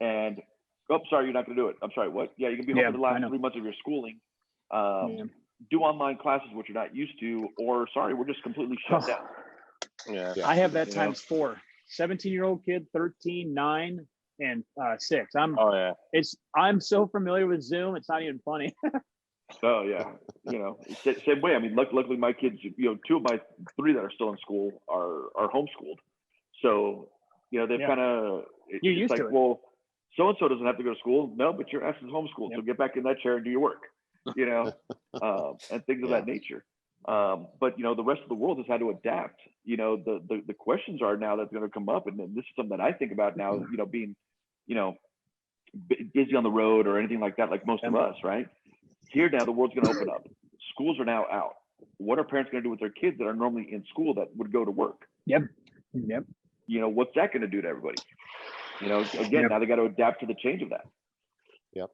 And, oh, sorry, you're not going to do it. I'm sorry, what? Yeah, you can be home for the last 3 months of your schooling. Do online classes, which you're not used to, or, sorry, we're just completely shut down. I have that times 4. 17-year-old kid, 13, 9, and 6. I'm so familiar with Zoom, it's not even funny. Oh yeah, same way. I mean, luckily my kids, 2 of my 3 that are still in school are homeschooled, so they've kind of you're used like, to it. well, so and so doesn't have to go to school. No, but your ass is homeschooled, so get back in that chair and do your work, and things of that nature. But the rest of the world has had to adapt. The questions are now that's going to come up, and this is something that I think about now. Being busy on the road or anything like that, like most of us, right? Here now, the world's going to open up. Schools are now out. What are parents going to do with their kids that are normally in school that would go to work? Yep. You know, what's that going to do to everybody? You know, again, now they got to adapt to the change of that. Yep.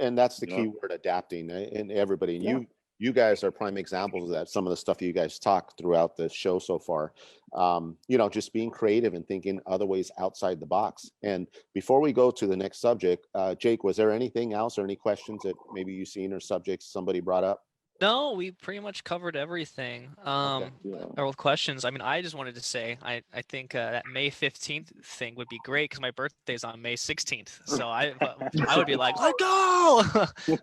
And that's the Yeah. key word, adapting, and everybody. And you guys are prime examples of that. Some of the stuff you guys talked throughout the show so far, you know, just being creative and thinking other ways outside the box. And before we go to the next subject, Jake, was there anything else or any questions that maybe you've seen or subjects somebody brought up? No, we pretty much covered everything. Okay. Or with questions. I mean, I just wanted to say, I think that May 15th thing would be great because my birthday's on May 16th. So I would be like, let's go,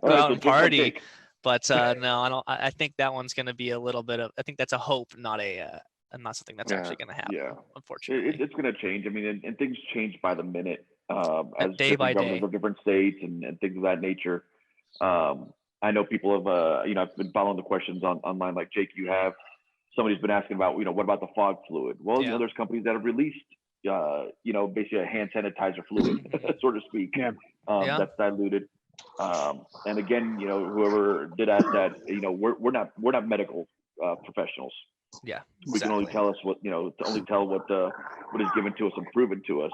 go out and party. But no, I don't. I think that one's going to be a little bit of. I think that's a hope, not something that's actually going to happen. Yeah, unfortunately, it's going to change. I mean, and things change by the minute as day by different governors day of different states and things of that nature. I know people have, you know, I've been following the questions online, like Jake, you have. Somebody's been asking about, you know, what about the fog fluid? Well, you know, there's companies that have released, you know, basically a hand sanitizer fluid, so to speak, that's diluted. And again, you know, whoever did ask that, you know, we're not medical professionals. Yeah, we can only tell us what, you know, to only tell what is given to us and proven to us.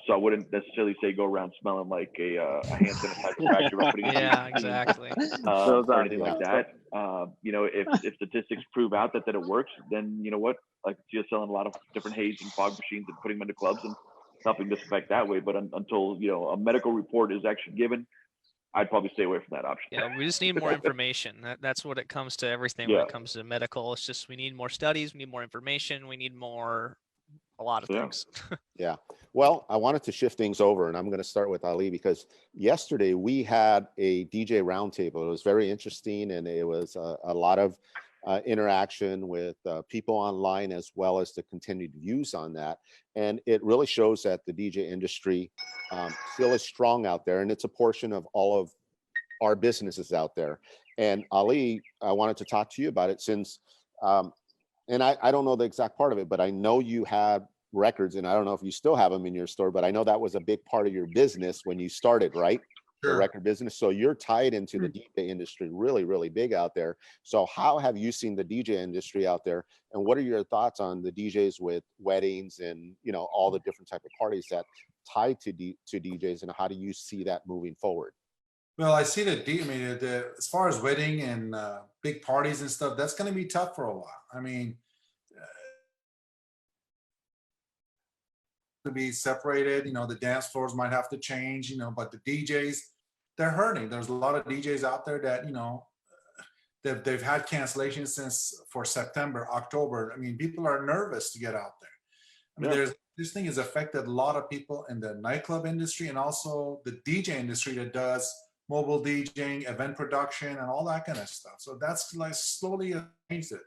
So I wouldn't necessarily say go around smelling like a hand sanitizer factory. Exactly. Or anything like that. You know, if statistics prove out that it works, then you know what, like just selling a lot of different haze and fog machines and putting them into clubs and helping disinfect that way. But until, you know, a medical report is actually given, I'd probably stay away from that option. Yeah, we just need more information. That's what it comes to everything when it comes to medical. It's just we need more studies, we need more information, we need a lot of things. Yeah. Well, I wanted to shift things over, and I'm going to start with Ali because yesterday we had a DJ roundtable. It was very interesting, and it was a lot of interaction with people online as well as the continued views on that. And it really shows that the DJ industry still is strong out there, and it's a portion of all of our businesses out there. And Ali, I wanted to talk to you about it since, and I don't know the exact part of it, but I know you have records, and I don't know if you still have them in your store, but I know that was a big part of your business when you started, right? The record business. So you're tied into the DJ industry really, really big out there. So how have you seen the DJ industry out there? And what are your thoughts on the DJs with weddings and, you know, all the different type of parties that tied to DJs, and how do you see that moving forward? Well, I see that, I mean, as far as wedding and big parties and stuff, that's going to be tough for a while. I mean, to be separated, you know, the dance floors might have to change, you know, but the DJs, they're hurting. There's a lot of DJs out there that, you know, they've had cancellations since for September, October. I mean, people are nervous to get out there. I mean, this thing has affected a lot of people in the nightclub industry and also the DJ industry that does mobile DJing, event production, and all that kind of stuff. So that's like slowly changed it.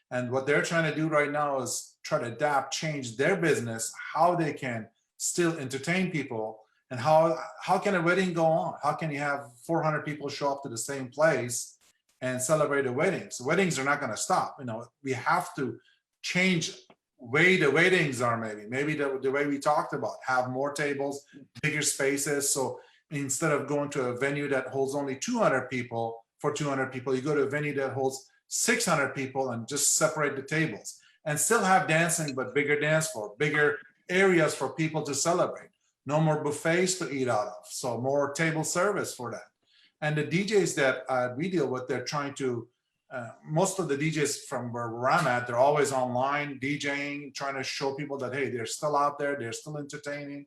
And what they're trying to do right now is try to adapt, change their business, how they can still entertain people, and how can a wedding go on? How can you have 400 people show up to the same place and celebrate a wedding? So weddings are not going to stop. You know, we have to change way the weddings are, maybe the way we talked about, have more tables, bigger spaces. So instead of going to a venue that holds only 200 people, for 200 people, you go to a venue that holds 600 people and just separate the tables and still have dancing, but bigger dance floor, bigger areas for people to celebrate. No more buffets to eat out of. So more table service for that. And the DJs that we deal with, they're trying to, most of the DJs from where I'm at, they're always online DJing, trying to show people that, hey, they're still out there, they're still entertaining.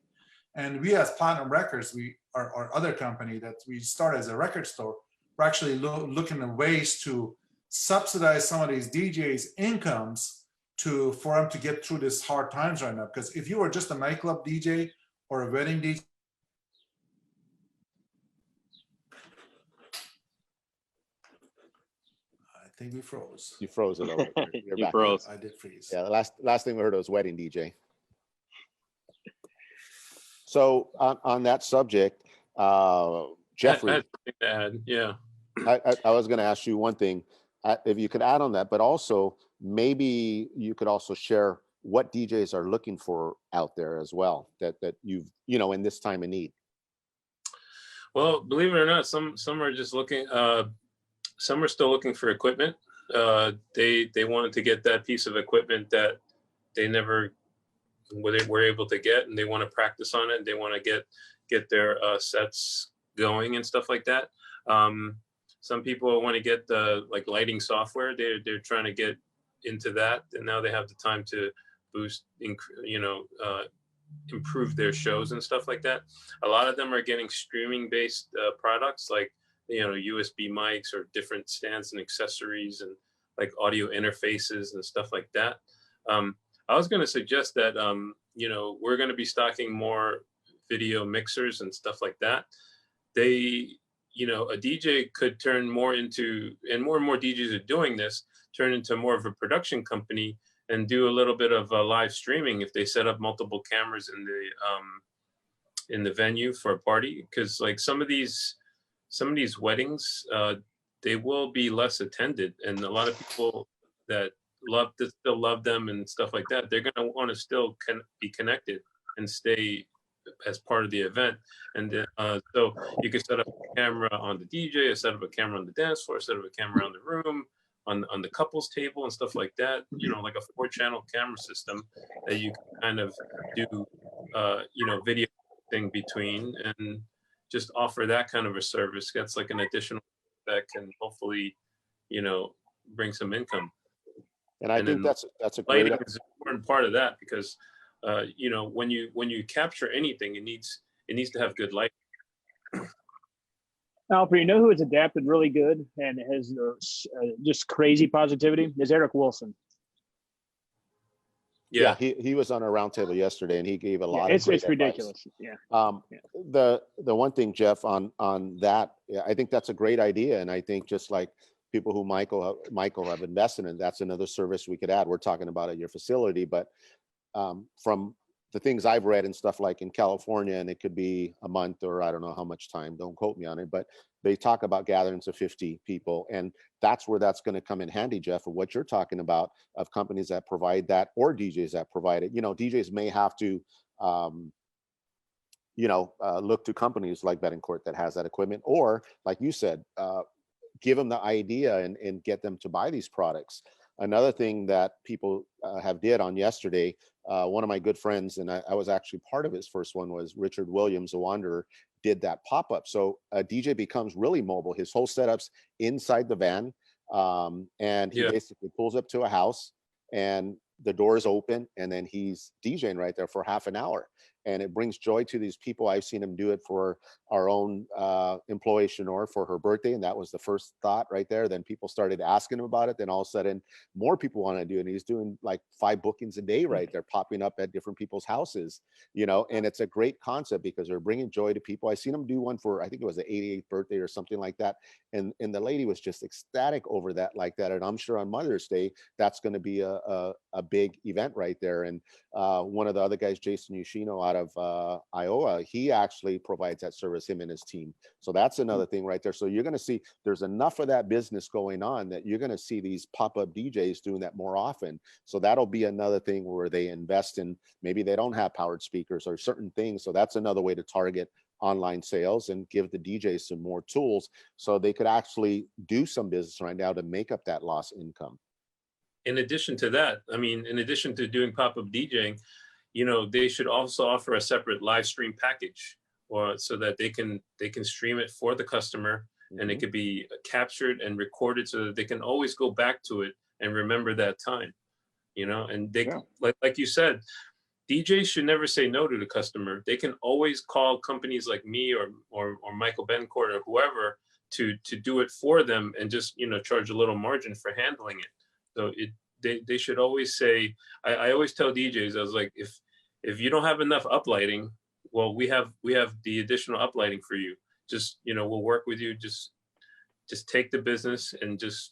And we as Platinum Records, our other company that we started as a record store, we're actually looking at ways to subsidize some of these DJs' incomes for them to get through this hard times right now. Because if you were just a nightclub DJ or a wedding DJ, I think we froze. You froze it over. You're You back. froze. I did freeze. Yeah, the last thing we heard was wedding DJ. So on that subject, Jeffrey, I had something to add. Yeah. I was going to ask you one thing, if you could add on that, but also maybe you could also share what DJs are looking for out there as well, that you've, you know, in this time of need. Well, believe it or not, some are just looking. Some are still looking for equipment. They wanted to get that piece of equipment that they never were able to get, and they want to practice on it. They want to get their sets going and stuff like that. Some people want to get the like lighting software. They're trying to get into that, and now they have the time to boost, improve their shows and stuff like that. A lot of them are getting streaming based products like USB mics or different stands and accessories and like audio interfaces and stuff like that. I was going to suggest that we're going to be stocking more video mixers and stuff like that. A DJ could turn more into, and more DJs are doing this, turn into more of a production company and do a little bit of live streaming if they set up multiple cameras in the venue for a party. Because like some of these weddings, they will be less attended, and a lot of people that still love them and stuff like that, they're going to want to still be connected and stay as part of the event. And so you can set up a camera on the DJ, set up a camera on the dance floor, set up a camera on the room, on the couples table and stuff like that, like a 4-channel camera system that you can kind of do, video thing between, and just offer that kind of a service. That's like an additional that can hopefully, bring some income. And I think that's a great. Lighting is an important part of that because, when you capture anything, it needs to have good light. Alfred, you know who has adapted really good and has just crazy positivity? Is Eric Wilson. Yeah, he was on a roundtable yesterday, and he gave a lot of. It's ridiculous. Yeah. The one thing, Jeff, on that, I think that's a great idea, and I think just like people who Michael have invested in, that's another service we could add. We're talking about at your facility, but from the things I've read and stuff like in California, and it could be a month or I don't know how much time, don't quote me on it, but they talk about gatherings of 50 people. And that's where that's going to come in handy, Jeff, of what you're talking about, of companies that provide that or DJs that provide it. DJs may have to, look to companies like Betancourt that has that equipment, or like you said, give them the idea and get them to buy these products. Another thing that people have did on yesterday, one of my good friends, and I was actually part of his first one, was Richard Williams, the Wanderer, did that pop-up. So a DJ becomes really mobile. His whole setup's inside the van, and he basically pulls up to a house and the doors open, and then he's DJing right there for half an hour. And it brings joy to these people. I've seen him do it for our own employee, Shanor, for her birthday. And that was the first thought right there. Then people started asking him about it. Then all of a sudden, more people want to do it. And he's doing like 5 bookings a day right there, popping up at different people's houses, and it's a great concept because they're bringing joy to people. I seen him do one for, I think it was the 88th birthday or something like that. And the lady was just ecstatic over that like that. And I'm sure on Mother's Day, that's going to be a big event right there. And one of the other guys, Jason Yoshino out of Iowa, he actually provides that service, him and his team. So that's another thing right there. So you're going to see there's enough of that business going on that you're going to see these pop-up DJs doing that more often. So that'll be another thing where they invest in, maybe they don't have powered speakers or certain things. So that's another way to target online sales and give the DJs some more tools so they could actually do some business right now to make up that lost income. In addition to that, in addition to doing pop-up DJing, they should also offer a separate live stream package, or so that they can stream it for the customer, and it could be captured and recorded so that they can always go back to it and remember that time, and they like you said, DJs should never say no to the customer. They can always call companies like me or Michael Betancourt or whoever to do it for them and just, charge a little margin for handling it. So they should always say, I always tell DJs, I was like, if you don't have enough uplighting, well, we have the additional uplighting for you. Just, we'll work with you. Just take the business and just,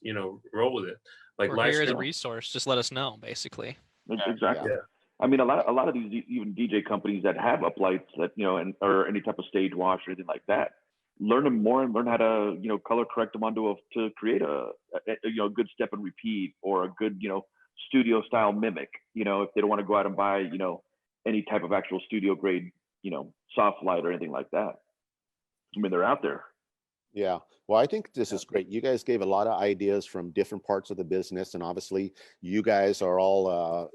roll with it. Like we're here as a resource. Just let us know, basically. Exactly. Yeah. A lot of these even DJ companies that have uplights that, or any type of stage wash or anything like that, learn them more and learn how to, color correct them to create a good step and repeat, or a good, studio style mimic, if they don't want to go out and buy, any type of actual studio grade, soft light or anything like that. I mean, they're out there. Yeah. Well, I think this is great. You guys gave a lot of ideas from different parts of the business, and obviously you guys are all,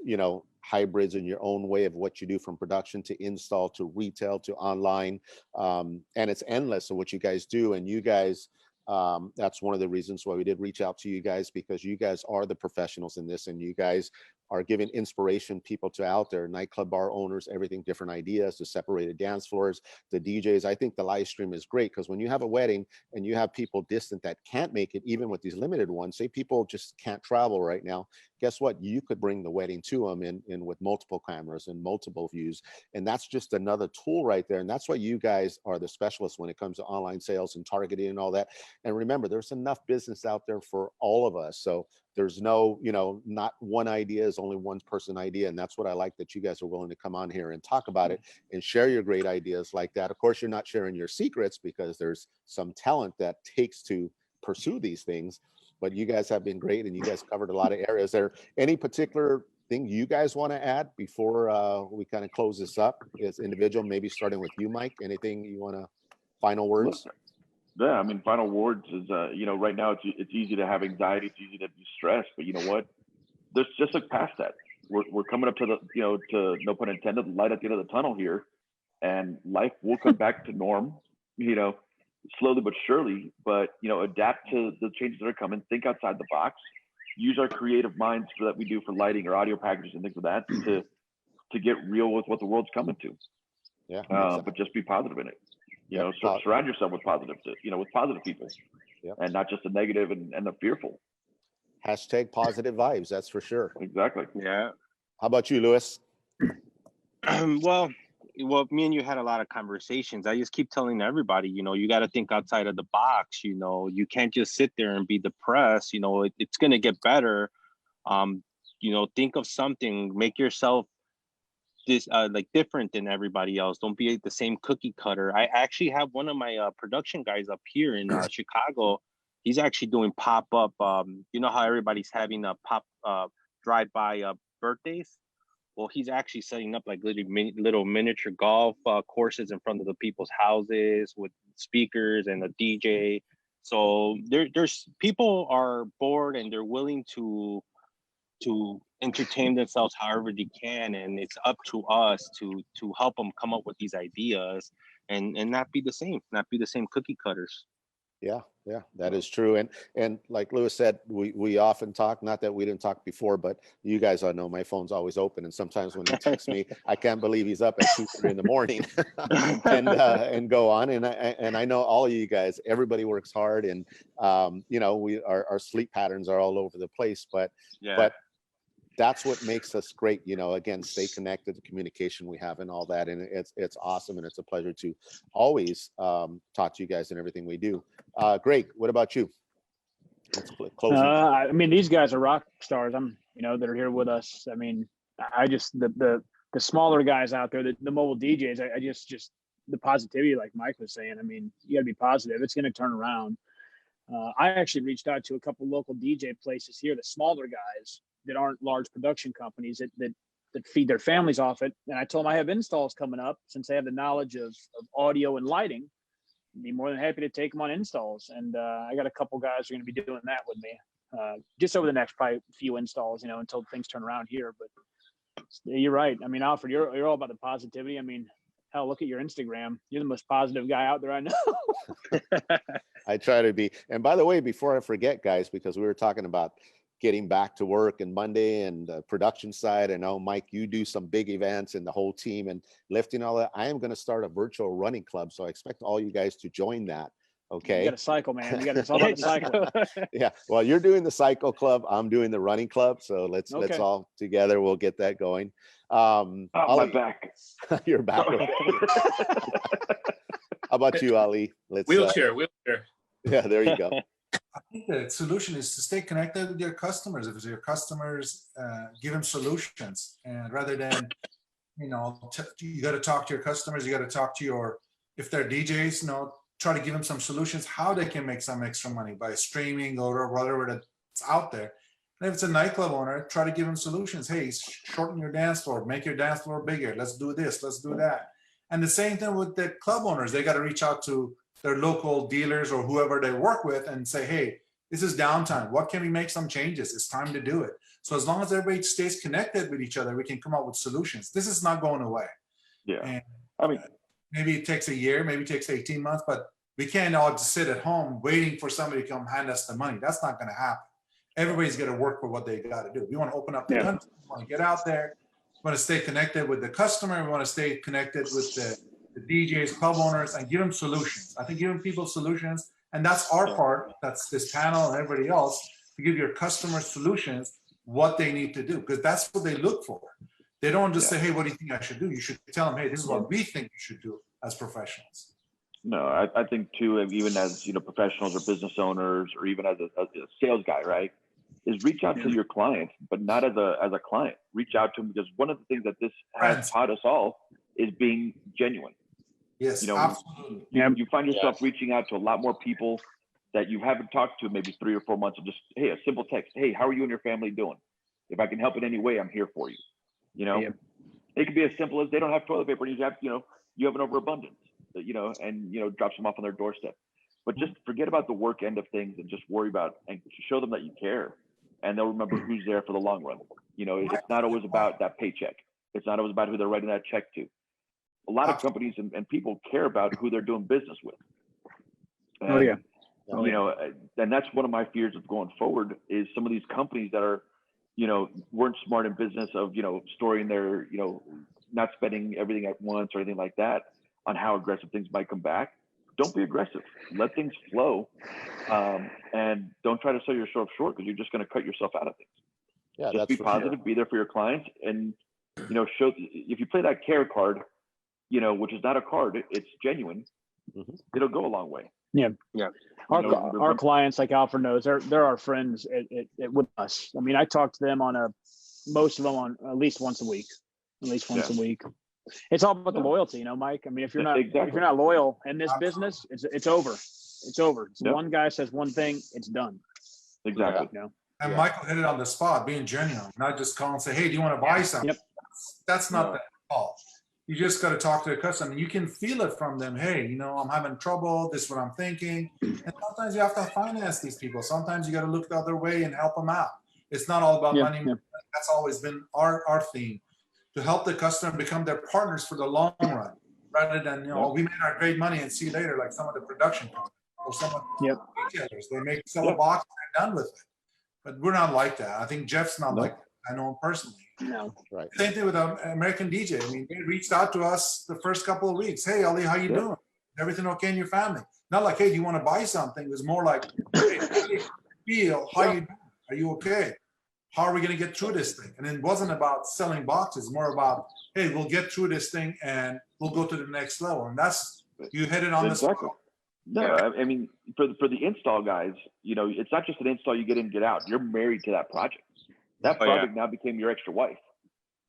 hybrids in your own way of what you do, from production to install to retail to online. And it's endless of what you guys do. And you guys, that's one of the reasons why we did reach out to you guys, because you guys are the professionals in this, and you guys are giving inspiration people to out there, nightclub bar owners, everything, different ideas, the separated dance floors, the DJs. I think the live stream is great, because when you have a wedding and you have people distant that can't make it, even with these limited ones, say people just can't travel right now, guess what? You could bring the wedding to them in with multiple cameras and multiple views. And that's just another tool right there. And that's why you guys are the specialists when it comes to online sales and targeting and all that. And remember, there's enough business out there for all of us. So there's no, not one idea is only one person idea. And that's what I like, that you guys are willing to come on here and talk about it and share your great ideas like that. Of course, you're not sharing your secrets, because there's some talent that takes to pursue these things, but you guys have been great, and you guys covered a lot of areas. There any particular thing you guys want to add before we kind of close this up as individual, maybe starting with you, Mike? Anything you want to, final words? Yeah, I mean, final words is, right now it's easy to have anxiety, it's easy to be stressed, but you know what? There's just look past that. We're coming up to the, to, no pun intended, light at the end of the tunnel here, and life will come back to norm, slowly but surely, but, adapt to the changes that are coming, think outside the box, use our creative minds that we do for lighting or audio packages and things like that to get real with what the world's coming to. Yeah. But just be positive in it. So surround yourself with positive, with positive people, and not just the negative and the fearful. Hashtag positive vibes. That's for sure. Exactly. Yeah. How about you, Luis? Well, me and you had a lot of conversations. I just keep telling everybody, you got to think outside of the box. You can't just sit there and be depressed. It's going to get better. Think of something, make yourself different than everybody else. Don't be the same cookie cutter. I actually have one of my production guys up here in Chicago. He's actually doing pop-up. You know how everybody's having a drive-by birthdays? Well, he's actually setting up like little miniature golf courses in front of the people's houses with speakers and a DJ. So there's people are bored, and they're willing to entertain themselves however they can, and it's up to us to help them come up with these ideas and not be the same cookie cutters. Yeah, that is true. And like Luis said, we often talk, not that we didn't talk before, but you guys all know my phone's always open, and sometimes when he texts me, I can't believe he's up at 2-3 in the morning and go on. And I know all of you guys, everybody works hard, and our sleep patterns are all over the place, but that's what makes us great. Again, stay connected, the communication we have and all that. And it's awesome. And it's a pleasure to always talk to you guys and everything we do. Gregg, what about you? Let's close. I mean, these guys are rock stars. That are here with us. I mean, I just, the smaller guys out there, the mobile DJs, I just the positivity, like Mike was saying, I mean, you gotta be positive. It's going to turn around. I actually reached out to a couple local DJ places here, the smaller guys that aren't large production companies that feed their families off it. And I told them I have installs coming up, since they have the knowledge of audio and lighting. I'd be more than happy to take them on installs. And I got a couple guys who are going to be doing that with me just over the next probably few installs, until things turn around here. But you're right. I mean, Alfred, you're all about the positivity. I mean, hell, look at your Instagram. You're the most positive guy out there I know. I try to be. And by the way, before I forget, guys, because we were talking about getting back to work and Monday and the production side. I know, Mike, you do some big events and the whole team and lifting all that. I am going to start a virtual running club. So I expect all you guys to join that. Okay. You got to cycle, man. You got to about the cycle. Yeah. Well, you're doing the cycle club. I'm doing the running club. So let's all together, we'll get that going. My back. Your back. How about you, Ali? Let's wheelchair. Yeah, there you go. I think the solution is to stay connected with your customers. If it's your customers, give them solutions, and rather than, you got to talk to your customers. You got to talk to if they're DJs, try to give them some solutions how they can make some extra money by streaming or whatever that's out there. And if it's a nightclub owner, try to give them solutions. Hey, shorten your dance floor, make your dance floor bigger. Let's do this, let's do that. And the same thing with the club owners. They got to reach out to their local dealers or whoever they work with and say, hey, this is downtime. What can we make some changes? It's time to do it. So as long as everybody stays connected with each other, we can come up with solutions. This is not going away. Yeah. And I mean, maybe it takes a year, maybe it takes 18 months, but we can't all just sit at home waiting for somebody to come hand us the money. That's not going to happen. Everybody's got to work for what they got to do. We want to open up the country. We want to get out there. We want to stay connected with the customer. We want to stay connected with the DJs, club owners, and give them solutions. I think giving people solutions, and that's our part, that's this panel and everybody else, to give your customers solutions, what they need to do, because that's what they look for. They don't just say, hey, what do you think I should do? You should tell them, hey, this is what we think you should do as professionals. No, I think too, even as, professionals or business owners, or even as a sales guy, right, is reach out to your clients, but not as a client. Reach out to them, because one of the things that this has taught us all is being genuine. Yes, absolutely. You find yourself reaching out to a lot more people that you haven't talked to maybe 3 or 4 months of just, hey, a simple text. Hey, how are you and your family doing? If I can help in any way, I'm here for you. It could be as simple as they don't have toilet paper and you have, you have an overabundance, and, drops them off on their doorstep. But just forget about the work end of things and just worry about and show them that you care, and they'll remember who's there for the long run. It's not always about that paycheck. It's not always about who they're writing that check to. A lot of companies and people care about who they're doing business with. And, and that's one of my fears of going forward is some of these companies that are, weren't smart in business of, storing their, not spending everything at once or anything like that, on how aggressive things might come back. Don't be aggressive. Let things flow, and don't try to sell yourself short, because you're just going to cut yourself out of things. Yeah, just be positive, be there for your clients, and show. If you play that care card, which is not a card, it's genuine. It'll go a long way. Yeah. Our clients, like Alfred knows, they're our friends with us. I mean, I talk to them most of them on at least once a week. It's all about the loyalty, Mike. I mean, if you're not loyal in this business, it's over. It's over. One guy says one thing, it's done. Exactly. And Michael hit it on the spot, being genuine, not just call and say, hey, do you want to buy something? Yep. That's not the call. You just got to talk to the customer. You can feel it from them. Hey, I'm having trouble. This is what I'm thinking. And sometimes you have to finance these people. Sometimes you got to look the other way and help them out. It's not all about money. That's always been our theme, to help the customer become their partners for the long run, rather than, we made our great money and see you later, like some of the production companies or some of the retailers. They sell a box and they're done with it. But we're not like that. I think Jeff's not like that. I know him personally. No. Right. Same thing with American DJ. I mean, they reached out to us the first couple of weeks. Hey, Ali, how you doing? Everything okay in your family? Not like, hey, do you want to buy something? It was more like, hey, how do you feel? How you doing? Are you okay? How are we going to get through this thing? And it wasn't about selling boxes, more about, hey, we'll get through this thing and we'll go to the next level. And that's, you hit it on the spot. No, I mean, for the install guys, it's not just an install you get in, get out. You're married to that project. That project now became your extra wife.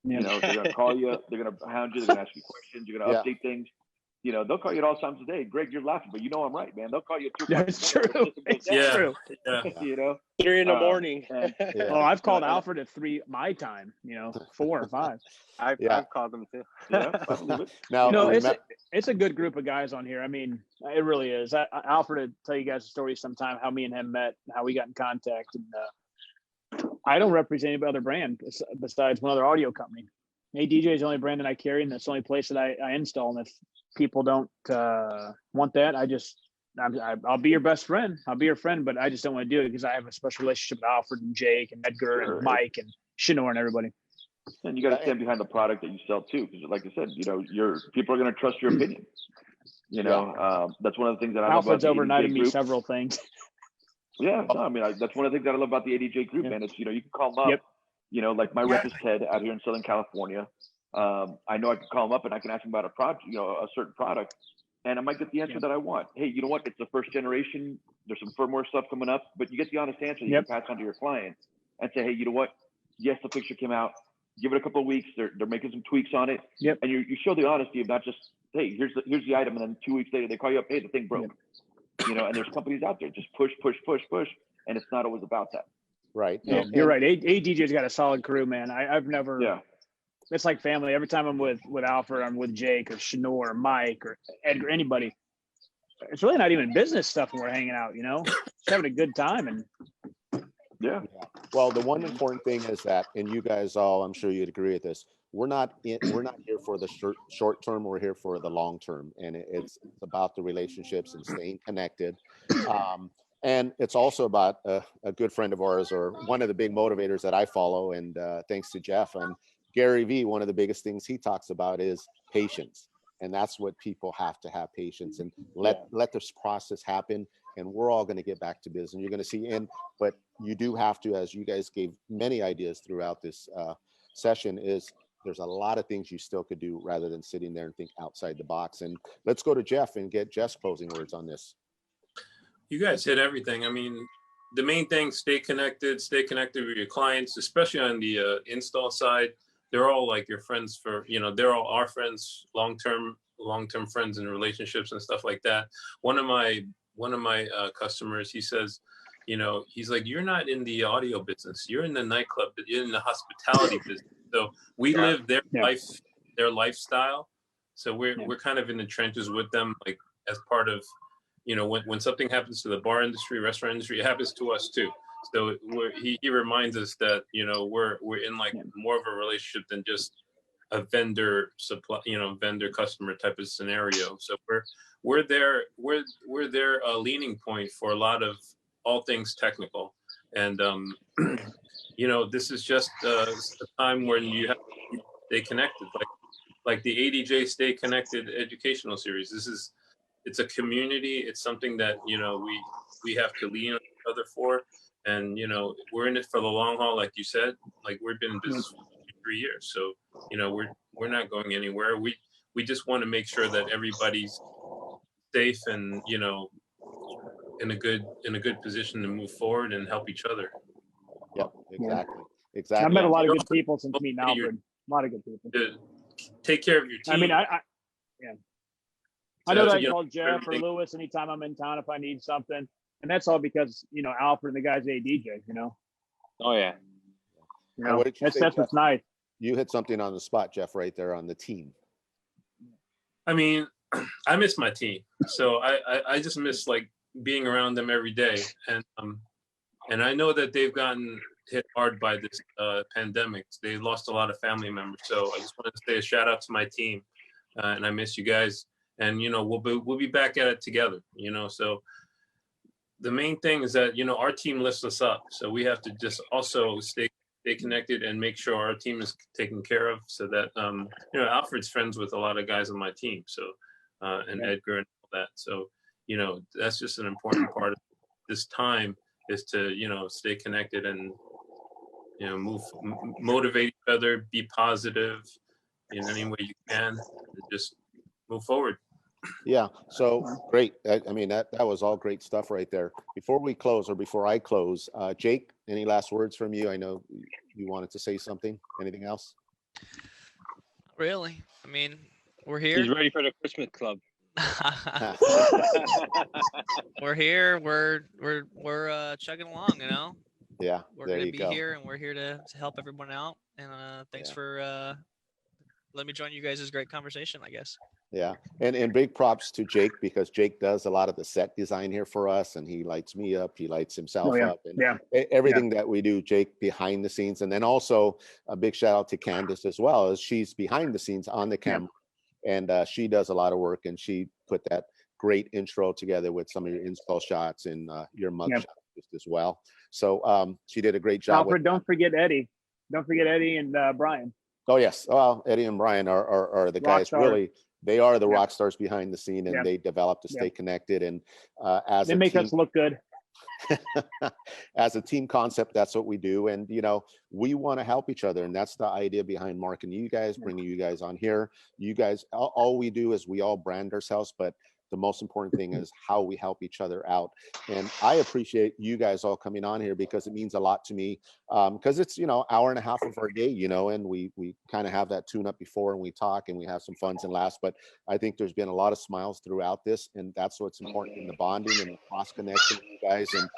They're going to call you, they're going to hound you, they're going to ask you questions, you're going to update things. They'll call you at all times of day. Greg, you're laughing, but I'm right, man. They'll call you at 2 o'clock. It's true. It's true. Yeah. 3 in the morning. Oh, I've called Alfred at 3 my time. 4 or 5. I've called them too. Now, it's a good group of guys on here. I mean, it really is. Alfred will tell you guys a story sometime how me and him met, how we got in contact, and I don't represent any other brand besides one other audio company. ADJ is the only brand that I carry, and that's the only place that I install. And if people don't want that, I'll be your best friend. I'll be your friend, but I just don't want to do it because I have a special relationship with Alfred and Jake and Edgar and Mike and Shinor and everybody. And you got to stand behind the product that you sell too, because like I said, your people are going to trust your opinion. That's one of the things that I love about the overnighted ADJ me group. several things. Yeah, no, I mean, that's one of the things that I love about the ADJ group, man. It's, you can call them up. Like my rep is Ted out here in Southern California. I know I can call him up and I can ask him about a project, a certain product, and I might get the answer that I want. Hey, you know what? It's the first generation. There's some firmware stuff coming up, but you get the honest answer that you can pass on to your clients and say, hey, you know what? Yes, the picture came out. Give it a couple of weeks. They're making some tweaks on it. And you show the honesty of not just, hey, here's the item, and then 2 weeks later they call you up, hey, the thing broke. And there's companies out there just push, and it's not always about that. Right. You're right. ADJ's got a solid crew, man. I've never. It's like family. Every time I'm with Alfred, I'm with Jake or Shinor or Mike or Edgar, anybody. it's really not even business stuff when we're hanging out, you know, just having a good time. And Yeah. Well, the one important thing is that, and you guys all, I'm sure you'd agree with this. We're not here for the short term. We're here for the long term, and it's about the relationships and staying connected. And it's also about a good friend of ours, or one of the big motivators that I follow. And thanks to Jeff and Gary V, one of the biggest things he talks about is patience. And that's what people have to have, patience, and let this process happen. And we're all going to get back to business. And you're going to see but you do have to, as you guys gave many ideas throughout this session, is there's a lot of things you still could do rather than sitting there and think outside the box. And let's go to Jeff and get Jeff's closing words on this. You guys hit everything. I mean, the main thing, stay connected with your clients, especially on the install side. They're all like your friends they're all our friends, long-term friends and relationships and stuff like that. One of my customers, he says, he's like, you're not in the audio business. You're in the nightclub, you're in the hospitality business. So we live their life, their lifestyle. So we're kind of in the trenches with them, like as part of, when something happens to the bar industry, restaurant industry, it happens to us too. So he reminds us that, we're in like more of a relationship than just a vendor supply, vendor customer type of scenario. So we're their leaning point for a lot of all things technical. And, this is just a time when you have to stay connected, like the ADJ Stay Connected educational series. It's a community. It's something that, we have to lean on each other for. And, we're in it for the long haul, like you said. Like, we've been in business for 3 years. So, we're not going anywhere. We just want to make sure that everybody's safe and, in a good position to move forward and help each other. Yep, exactly. I've met a lot of good people since meeting Alfred. A lot of good people. Take care of your team. I mean, I know that I call Jeff or Lewis anytime I'm in town if I need something. And that's all because, Alfred and the guys at ADJ, Oh, yeah. What did you say, that's what's nice. You hit something on the spot, Jeff, right there on the team. I mean, I miss my team. So I just miss like being around them every day. And I know that they've gotten hit hard by this pandemic. They lost a lot of family members. So I just wanted to say a shout out to my team. And I miss you guys. And, we'll be back at it together, so the main thing is that, our team lifts us up. So we have to just also stay connected and make sure our team is taken care of so that, Alfred's friends with a lot of guys on my team. So, and Edgar and all that. So, that's just an important part of this time is to, stay connected and, motivate each other, be positive in any way you can, and just move forward. Yeah, so great. I mean, that was all great stuff right there. Before we close, or before I close, Jake, any last words from you? I know you wanted to say something. Anything else? Really? I mean, we're here. He's ready for the Christmas club. We're here. We're chugging along, Yeah, we're there gonna you be go. here, and we're here to help everyone out. And thanks for let me join you guys' great conversation, I guess. Yeah, and big props to Jake, because Jake does a lot of the set design here for us, and he lights me up, he lights himself up, and everything that we do, Jake behind the scenes. And then also a big shout out to Candace as well, as she's behind the scenes on the camera, and she does a lot of work, and she put that great intro together with some of your install shots and your mug shots as well. So she did a great job. Alfred, don't forget Eddie and Brian. Oh yes, well, Eddie and Brian are the guys really. They are the rock stars behind the scene, and they develop to stay connected. And as they make us look good. As a team concept, that's what we do. And, we want to help each other. And that's the idea behind marketing you guys, bringing you guys on here. You guys, all we do is we all brand ourselves, but the most important thing is how we help each other out. And I appreciate you guys all coming on here, because it means a lot to me. Because it's, hour and a half of our day, and we kind of have that tune up before, and we talk and we have some funs and laughs. But I think there's been a lot of smiles throughout this, and that's what's important in the bonding and the cross connection with you guys. And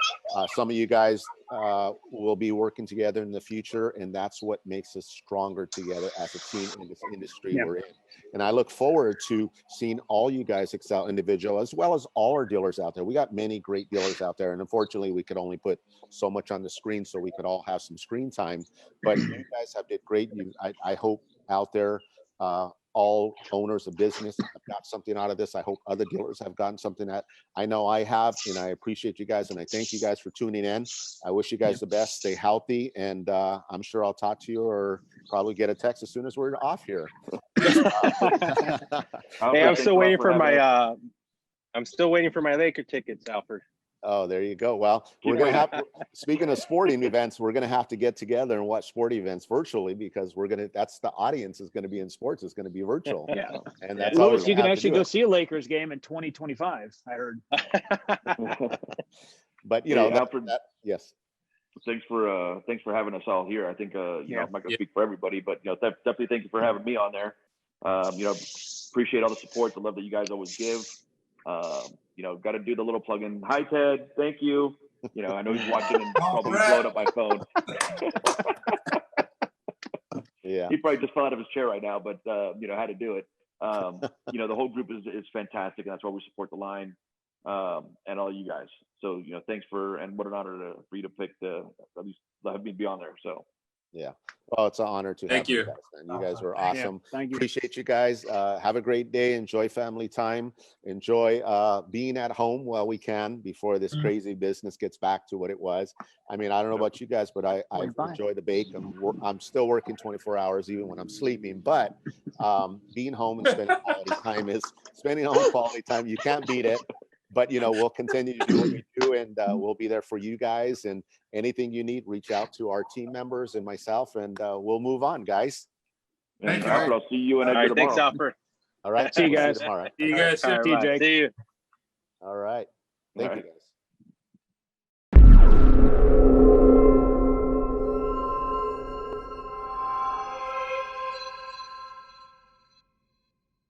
some of you guys we'll be working together in the future, and that's what makes us stronger together as a team in this industry Yeah. we're in. And I look forward to seeing all you guys excel individual, as well as all our dealers out there. We got many great dealers out there, and unfortunately we could only put so much on the screen so we could all have some screen time. But you guys have did great. I hope out there, all owners of business have got something out of this. I hope other dealers have gotten something that I know I have, and I appreciate you guys, and I thank you guys for tuning in. I wish you guys the best. Stay healthy, and I'm sure I'll talk to you or probably get a text as soon as we're off here. Hey, I'm still waiting for my I'm still waiting for my Laker tickets, Alfred. Oh, there you go. Well, we're going to have, speaking of sporting events, we're going to have to get together and watch sporting events virtually, because that's the audience is going to be in sports. It's going to be virtual. Yeah. And that's how Louis, you can actually go it. see a Lakers game in 2025, I heard. But, you Hey, know, Alfred, yes. thanks for having us all here. I think, you know, Yeah. I'm not going to speak for everybody, but, you know, definitely thank you for having me on there. You know, appreciate all the support, the love that you guys always give. You know, got to do the little plug-in. Hi, Ted. Thank you. You know, I know he's watching and probably blowing up my phone. Yeah. He probably just fell out of his chair right now, but, you know, had to do it. You know, the whole group is fantastic, and that's why we support the line, and all you guys. So, you know, thanks and what an honor for you to pick at least let me be on there. So. Yeah. Well, it's an honor to Thank have you you. guys, man. You guys were awesome. Yeah, thank you. Appreciate you guys. Have a great day. Enjoy family time. Enjoy being at home while we can before this crazy business gets back to what it was. I mean, I don't know about you guys, but I enjoy the bake. I'm still working 24 hours even when I'm sleeping, but being home and spending home quality time. You can't beat it. But, you know, we'll continue to do what we do, and we'll be there for you guys. And anything you need, reach out to our team members and myself, and we'll move on, guys. Thank you. Alfred, I'll see you and All Edgar right, thanks, tomorrow. Alfred. All right. See you We'll guys. tomorrow. See you guys soon. All right, See you, Jake. see you. All right. Thank All you, right. guys.